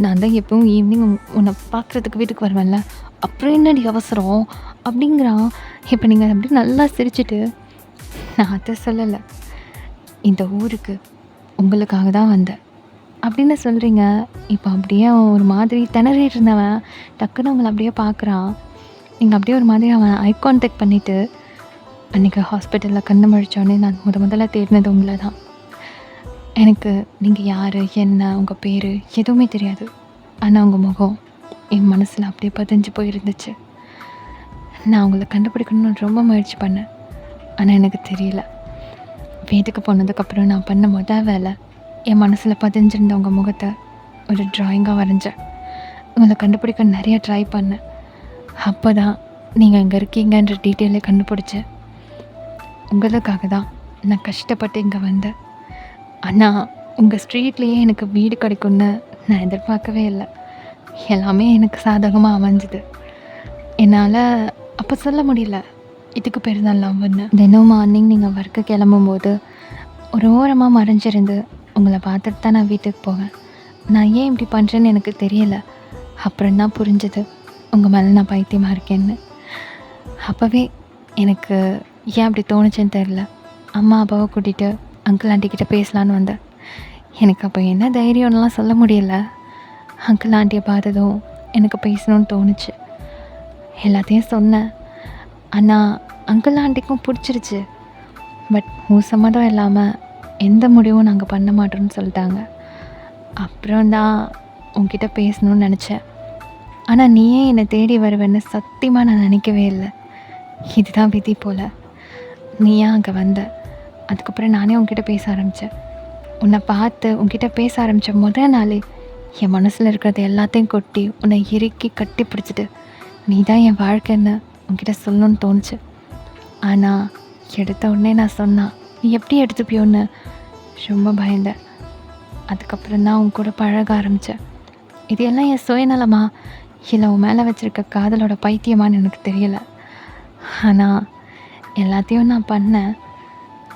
நான் தான் எப்பவும் ஈவினிங் உன்னை பார்க்குறதுக்கு வீட்டுக்கு வருவேன்ல, அப்புறம் என்னடி அவசரம் அப்படிங்கிறான். இப்போ நீங்கள் அப்படி நல்லா சிரிச்சிட்டு, நான் அதை சொல்லலை, இந்த ஊருக்கு உங்களுக்காக தான் வந்தேன் அப்படின்னு சொல்கிறீங்க. இப்போ அப்படியே அவன் ஒரு மாதிரி திணறிட்டு இருந்தவன் டக்குன்னு உங்களை அப்படியே பார்க்குறான். நீங்கள் அப்படியே ஒரு மாதிரி அவன் ஐ கான்டாக்ட் பண்ணிவிட்டு, அன்றைக்கி ஹாஸ்பிட்டலில் கண்ணு முழிச்சோடனே நான் முதல்ல தேடினது உங்களை தான். எனக்கு நீங்கள் யார், என்ன, உங்கள் பேர் எதுவுமே தெரியாது. ஆனால் உங்கள் முகம் என் மனசில் அப்படியே பதிஞ்சு போயிருந்துச்சு. நான் உங்களை கண்டுபிடிக்கணும்னு ரொம்ப முயற்சி பண்ணேன், ஆனால் எனக்கு தெரியல. வீட்டுக்கு போனதுக்கப்புறம் நான் பண்ண வேலை என் மனசில் பதிஞ்சிருந்த உங்கள் முகத்தை ஒரு ட்ராயிங்காக வரைஞ்சேன். உங்களை கண்டுபிடிக்க நிறைய ட்ரை பண்ணேன். அப்போ தான் நீங்கள் இங்கே இருக்கீங்கன்ற டீட்டெயிலே கண்டுபிடிச்சேன். உங்களுக்காக தான் நான் கஷ்டப்பட்டு இங்கே வந்தேன். ஆனால் உங்கள் ஸ்ட்ரீட்லேயே எனக்கு வீடு கிடைக்கும்னு நான் எதிர்பார்க்கவே இல்லை. எல்லாமே எனக்கு சாதகமாக அமைஞ்சுது. என்னால் அப்போ சொல்ல முடியல, இதுக்கு பேர் தான் லவ்வுன்னு. தினம் மார்னிங் நீங்கள் ஒர்க்கு கிளம்பும்போது ஒரு ஓரமாக மறைஞ்சிருந்து உங்களை பார்த்துட்டு தான் நான் வீட்டுக்கு போவேன். நான் ஏன் இப்படி பண்ணுறேன்னு எனக்கு தெரியலை. அப்புறம் தான் புரிஞ்சுது உங்கள் மேலே நான் பைத்தியமாக இருக்கேன்னு. அப்போவே எனக்கு ஏன் அப்படி தோணுச்சுன்னு தெரில. அம்மா அப்பாவை கூட்டிகிட்டு அங்கிள் ஆண்டிக்கிட்ட பேசலான்னு வந்தேன். எனக்கு அப்போ என்ன தைரியம்லாம் சொல்ல முடியல. அங்கிள் ஆண்டியை பார்த்ததும் எனக்கு பேசணும்னு தோணுச்சு. எல்லாத்தையும் சொன்னேன். ஆனால் அங்கிள் ஆண்டிக்கும் பிடிச்சிருச்சு. பட் சம்மதம் இல்லாமல் எந்த முடிவும் நாங்கள் பண்ண மாட்டோம்னு சொல்லிட்டாங்க. அப்புறம் தான் உங்ககிட்ட பேசணும்னு நினச்சேன். ஆனால் நீயே என்னை தேடி வருவேன்னு சத்தியமாக நான் நினைக்கவே இல்லை. இதுதான் விதி போல். நீயா அங்கே வந்த. அதுக்கப்புறம் நானே உங்ககிட்ட பேச ஆரம்பித்தேன். உன்னை பார்த்து உங்ககிட்ட பேச ஆரம்பித்த முதல் நாளே என் மனசில் இருக்கிறது எல்லாத்தையும் கொட்டி உன்னை இறுக்கி கட்டி பிடிச்சிட்டு நீ தான் என் வாழ்க்கைன்னு உங்ககிட்ட சொல்லணும்னு தோணுச்சு. ஆனால் எடுத்த உடனே நான் சொன்னான் நீ எப்படி எடுத்துப்பியோன்னு ரொம்ப பயந்தேன். அதுக்கப்புறம் தான் உன் கூட பழக ஆரம்பித்தேன். இது எல்லாம் என் சுயநலமா இல்லை உன் மேலே வச்சுருக்க காதலோட பைத்தியமானு எனக்கு தெரியலை. ஆனால் எல்லாத்தையும் நான் பண்ணேன்.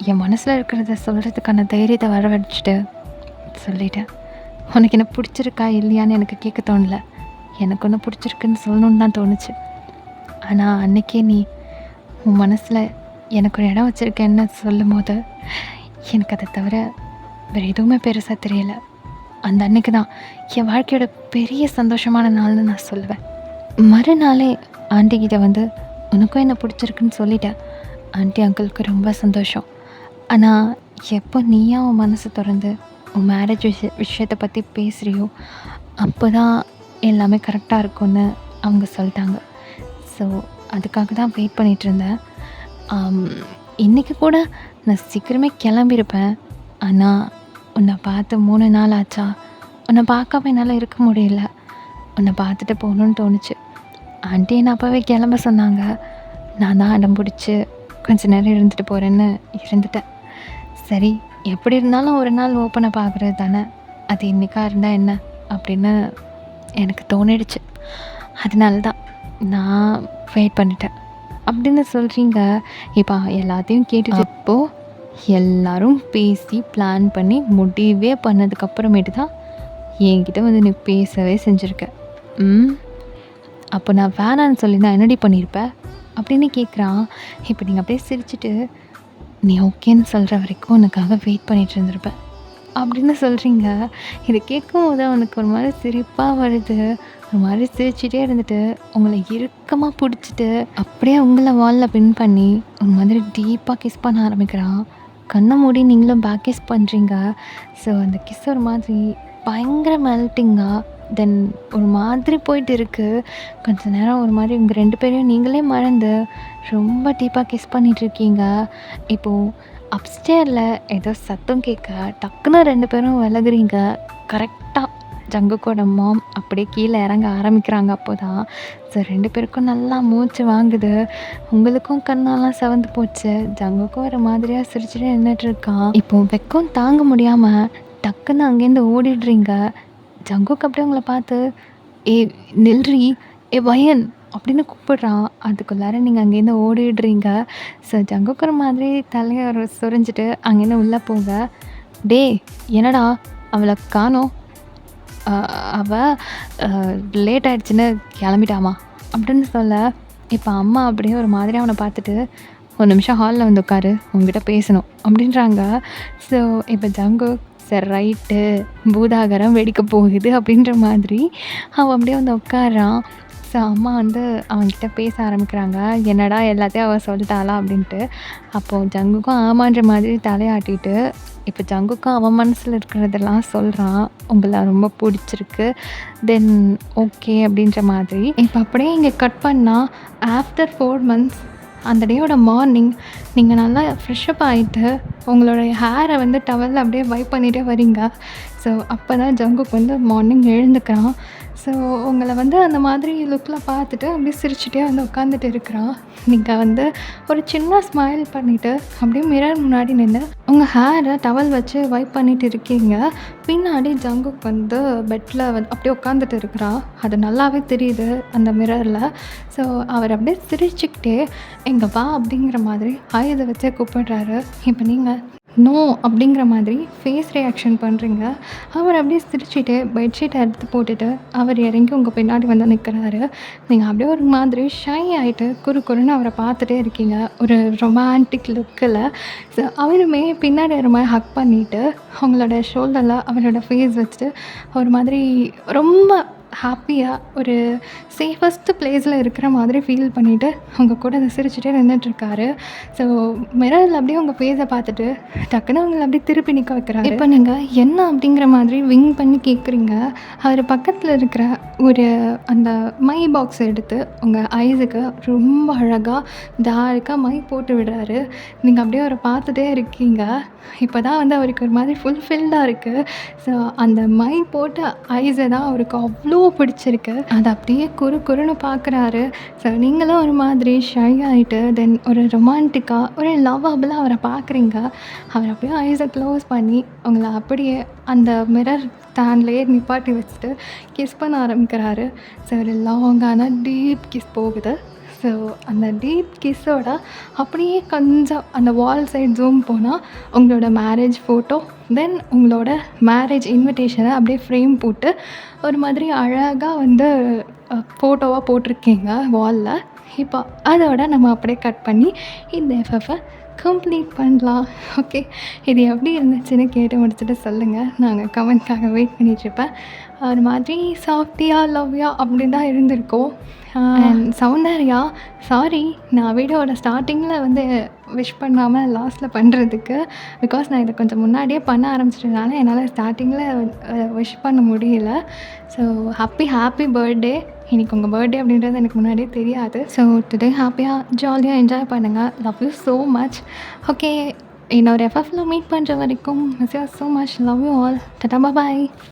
என் மனசில் இருக்கிறத சொல்கிறதுக்கான தைரியத்தை வரவழைச்சிட்டு சொல்லிட்டேன். உனக்கு என்ன பிடிச்சிருக்கா இல்லையான்னு எனக்கு கேட்க தோணலை. எனக்கு ஒன்று பிடிச்சிருக்குன்னு சொல்லணுன்னு தான் தோணுச்சு. ஆனால் அன்றைக்கே நீ உன் மனசில் எனக்கு ஒரு இடம் வச்சுருக்கேன்னு சொல்லும் போது எனக்கு அதை தவிர வேறு எதுவுமே பெருசாக தெரியலை. அந்த அன்றைக்கி தான் என் வாழ்க்கையோட பெரிய சந்தோஷமான நாள்னு நான் சொல்லுவேன். மறுநாளே ஆண்டிக்கிட்ட வந்து உனக்கும் என்ன பிடிச்சிருக்குன்னு சொல்லிட்டேன். ஆண்டி அங்கிளுக்கு ரொம்ப சந்தோஷம். ஆனால் எப்போ நீயா உன் மனசை திறந்து உன் மேரேஜ் விஷயத்தை பற்றி பேசுகிறியோ அப்போ தான் எல்லாமே கரெக்டாக இருக்கும்னு அவங்க சொல்லிட்டாங்க. ஸோ அதுக்காக தான் வெயிட் பண்ணிகிட்டு இருந்தேன். இன்றைக்கி கூட நான் சீக்கிரமே கிளம்பியிருப்பேன். ஆனால் உன்னை பார்த்து 3 நாள் ஆச்சா. உன்னை பார்க்காம என்னால் இருக்க முடியல. உன்னை பார்த்துட்டு போகணுன்னு தோணுச்சு. ஆண்டி என்னை அப்போவே கிளம்ப சொன்னாங்க. நான் தான் அடம் பிடிச்சி கொஞ்சம் நேரம் இருந்துட்டு போகிறேன்னு இருந்துட்டேன். சரி எப்படி இருந்தாலும் ஒரு நாள் ஓப்பனை பார்க்குறது தானே, அது இன்றைக்கா இருந்தால் என்ன அப்படின்னு எனக்கு தோணிடுச்சு. அதனால தான் நான் வெயிட் பண்ணிட்டேன் அப்படின்னு சொல்கிறீங்க. இப்போ எல்லாத்தையும் கேட்டுட்டு இப்போது எல்லோரும் பேசி பிளான் பண்ணி முடிவே பண்ணதுக்கப்புறமேட்டு தான் என்கிட்ட வந்து நீ பேசவே செஞ்சுருக்க. அப்போ நான் வேணான்னு சொல்லி நான் என்னடி பண்ணியிருப்பேன் அப்படின்னு கேட்குறான். இப்போ நீங்கள் அப்படியே சிரிச்சுட்டு நீ ஓகேன்னு சொல்கிற வரைக்கும் உனக்காக வெயிட் பண்ணிகிட்டு இருந்திருப்பேன் அப்படின்னு சொல்கிறீங்க. இதை கேட்கும் போது அவனுக்கு ஒரு மாதிரி சிரிப்பாக வருது. ஒரு மாதிரி சிரிச்சிட்டே இருந்துட்டு உங்களை இறுக்கமாக பிடிச்சிட்டு அப்படியே உங்களை வாலில் பின் பண்ணி ஒரு மாதிரி டீப்பாக கிஸ் பண்ண ஆரம்பிக்கிறான். கண்ணை மூடி நீங்களும் பேக் கிஸ் பண்ணுறீங்க. ஸோ அந்த கிஸ் ஒரு மாதிரி பயங்கர மெல்ட்டிங்காக தென் ஒரு மாதிரி போயிட்டு இருக்குது. கொஞ்ச நேரம் ஒரு மாதிரி உங்கள் 2 பேரையும் நீங்களே மறந்து ரொம்ப டீப்பாக கிஸ் பண்ணிகிட்ருக்கீங்க. இப்போது அப்ஸ்டேரில் ஏதோ சத்தம் கேட்க டக்குன்னு 2 பேரும் விலகுறீங்க. கரெக்டாக ஜங்குக்கோட மாம் அப்படியே கீழே இறங்க ஆரம்பிக்கிறாங்க. அப்போ தான் ஸோ 2 பேருக்கும் நல்லா மூச்சு வாங்குது. உங்களுக்கும் கண்ணெல்லாம் செவந்து போச்சு. ஜங்குக்கும் ஒரு மாதிரியாக சிரிச்சுட்டு நின்றுட்டுருக்கான். இப்போது வெக்கம் தாங்க முடியாமல் டக்குன்னு அங்கேருந்து ஓடிடுறீங்க. ஜங்குக்கு அப்படியே உங்களை பார்த்து ஏ நில்றி, ஏ வயன் அப்படின்னு கூப்பிடுறான். அதுக்குள்ளார நீங்கள் அங்கேருந்து ஓடிடுறீங்க. ஸோ ஜங்குக்கு ஒரு மாதிரி தலையை சொரிஞ்சிட்டு அங்கேருந்து உள்ளே போக, டே என்னடா அவளை காணோம், அவள் லேட் ஆகிடுச்சின்னு கிளம்பிட்டாமா அப்படின்னு சொல்ல, இப்போ அம்மா அப்படியே ஒரு மாதிரி அவன பார்த்துட்டு, "ஒரு நிமிஷம் ஹால்ல வந்து உட்காரு. உன்கிட்ட பேசணும்" அப்படின்றாங்க. ஸோ இப்போ ஜங்குக், "சரி ரைட்டு, பூதாகரம் வெடிக்க போகுது" அப்படின்ற மாதிரி அவன் அப்படியே வந்து உட்கார்றான். ஸோ அம்மா வந்து அவன்கிட்ட பேச ஆரம்பிக்கிறாங்க. "என்னடா எல்லாத்தையும் அவ சொல்லிட்டாளா?" அப்படின்ட்டு. அப்போது ஜங்குக்கும் ஆமான்ற மாதிரி தலையாட்டிட்டு, இப்போ ஜங்குக்கும் அவன் மனசில் இருக்கிறதெல்லாம் சொல்கிறான். "உங்கள ரொம்ப பிடிச்சிருக்கு. தென் ஓகே" அப்படின்ற மாதிரி. இப்போ அப்படியே இங்கே கட் பண்ணால், ஆஃப்டர் 4 மந்த்ஸ் அந்த டேயோட மார்னிங் நீங்கள் நல்லா ஃப்ரெஷ்அப் ஆகிட்டு உங்களுடைய ஹேரை வந்து டவலில் அப்படியே வைப் பண்ணிகிட்டே வரீங்க. ஸோ அப்போ தான் ஜங்குக் வந்து மார்னிங் எழுந்துக்கிறான். ஸோ உங்களை வந்து அந்த மாதிரி லுக்கில் பார்த்துட்டு அப்படியே சிரிச்சுட்டே வந்து உட்காந்துட்டு இருக்கிறான். நீங்கள் வந்து ஒரு சின்ன ஸ்மைல் பண்ணிவிட்டு அப்படியே மிரர் முன்னாடி நின்று உங்கள் ஹேரை டவல் வச்சு வைப் பண்ணிட்டு இருக்கீங்க. பின்னாடி ஜங்குக் வந்து பெட்டில் வந்து அப்படியே உட்காந்துட்டு இருக்கிறான். அது நல்லாவே தெரியுது அந்த மிரரில். ஸோ அவர் அப்படியே சிரிச்சுக்கிட்டே "எங்கே வா" அப்படிங்கிற மாதிரி ஆயுத வச்சே கூப்பிடுறாரு. இப்போ நீங்கள் "நோ" அப்படிங்கிற மாதிரி ஃபேஸ் ரியாக்ஷன் பண்ணுறீங்க. அவர் அப்படியே சிரிச்சுட்டு பெட்ஷீட்டை எடுத்து போட்டுட்டு அவர் இறங்கி உங்கள் பின்னாடி வந்து நிற்கிறாரு. நீங்கள் அப்படியே ஒரு மாதிரி ஷை ஆகிட்டு குறுன்னு அவரை பார்த்துட்டே இருக்கீங்க, ஒரு ரொமான்டிக் லுக்கில். ஸோ அவருமே பின்னாடி ஒரு மாதிரி ஹக் பண்ணிவிட்டு அவங்களோட ஷோல்டரில் அவரோட ஃபேஸ் வச்சுட்டு ஒரு மாதிரி ரொம்ப ஹாப்பியாக ஒரு சேஃபஸ்ட் பிளேஸில் இருக்கிற மாதிரி ஃபீல் பண்ணிவிட்டு அவங்க கூட அதை சிரிச்சுட்டே நின்றுட்டுருக்காரு. ஸோ மிரரில் அப்படியே உங்கள் ஃபேஸை பார்த்துட்டு டக்குன்னு அவங்கள அப்படியே திருப்பி நிற்க வைக்கிறாரு. இப்போ நீங்கள் என்ன அப்படிங்கிற மாதிரி விங் பண்ணி கேட்குறீங்க. அவர் பக்கத்தில் இருக்கிற ஒரு அந்த மை பாக்ஸ் எடுத்து உங்கள் ஐஸுக்கு ரொம்ப அழகாக டார்க்காக மை போட்டு விடுறாரு. நீங்கள் அப்படியே அவரை பார்த்துட்டே இருக்கீங்க. இப்போ தான் வந்து அவருக்கு ஒரு மாதிரி ஃபுல்ஃபில்டாக இருக்குது. ஸோ அந்த மை போட்ட ஐஸை தான் அவருக்கு அவ்வளோ பிடிச்சிருக்கு. அதை அப்படியே குறுன்னு பார்க்குறாரு. ஸோ நீங்களும் ஒரு மாதிரி ஷை ஆகிட்டு தென் ஒரு ரொமான்டிக்காக ஒரு லவ்வபிளாக அவரை பார்க்குறீங்க. அவர் அப்படியே ஐஸை க்ளோஸ் பண்ணி உங்களை அப்படியே அந்த மிரர் ஸ்டாண்ட்லேயே நிப்பாட்டி வச்சுட்டு கிஸ் பண்ண ஆரம்பிக்கிறாரு. ஸோ ஒரு லாங்கான டீப் கிஸ் போகுது. ஸோ அந்த டீப் கிஸ்ஸோட அப்படியே கொஞ்சம் அந்த வால் சைட் ஜூம் போனால் உங்களோட மேரேஜ் ஃபோட்டோ, தென் உங்களோட மேரேஜ் இன்விடேஷனை அப்படியே ஃப்ரேம் போட்டு ஒரு மாதிரி அழகாக வந்து ஃபோட்டோவாக போட்டிருக்கீங்க வாலில். இப்போ அதோட நம்ம அப்படியே கட் பண்ணி இந்த எஃப்எஃப்பை கம்ப்ளீட் பண்ணலாம். ஓகே, இது எப்படி இருந்துச்சுன்னு கேட்டு முடிச்சுட்டு சொல்லுங்கள். நாங்கள் கமெண்ட்காக வெயிட் பண்ணிகிட்ருப்பேன். ஒரு மாதிரி சாஃப்டியா லவ்யா அப்படி தான் இருந்திருக்கோம். அண்ட் சௌந்தர்யா, சாரி நான் வீடியோட ஸ்டார்டிங்கில் வந்து விஷ் பண்ணாமல் லாஸ்ட்டில் பண்ணுறதுக்கு. பிகாஸ் நான் இதை கொஞ்சம் முன்னாடியே பண்ண ஆரம்பிச்சிட்டனால என்னால் ஸ்டார்டிங்கில் விஷ் பண்ண முடியல. So happy birthday. இன்றைக்கி உங்கள் பர்த்டே அப்படின்றது எனக்கு முன்னாடியே தெரியாது. ஸோ டுடே ஹாப்பியாக ஜாலியாக என்ஜாய் பண்ணுங்கள். Love you so much. Okay, இன்னொரு எஃப்எஃப்ல மீட் பண்ணுற வரைக்கும் miss you so much. Love you all. Tata bye.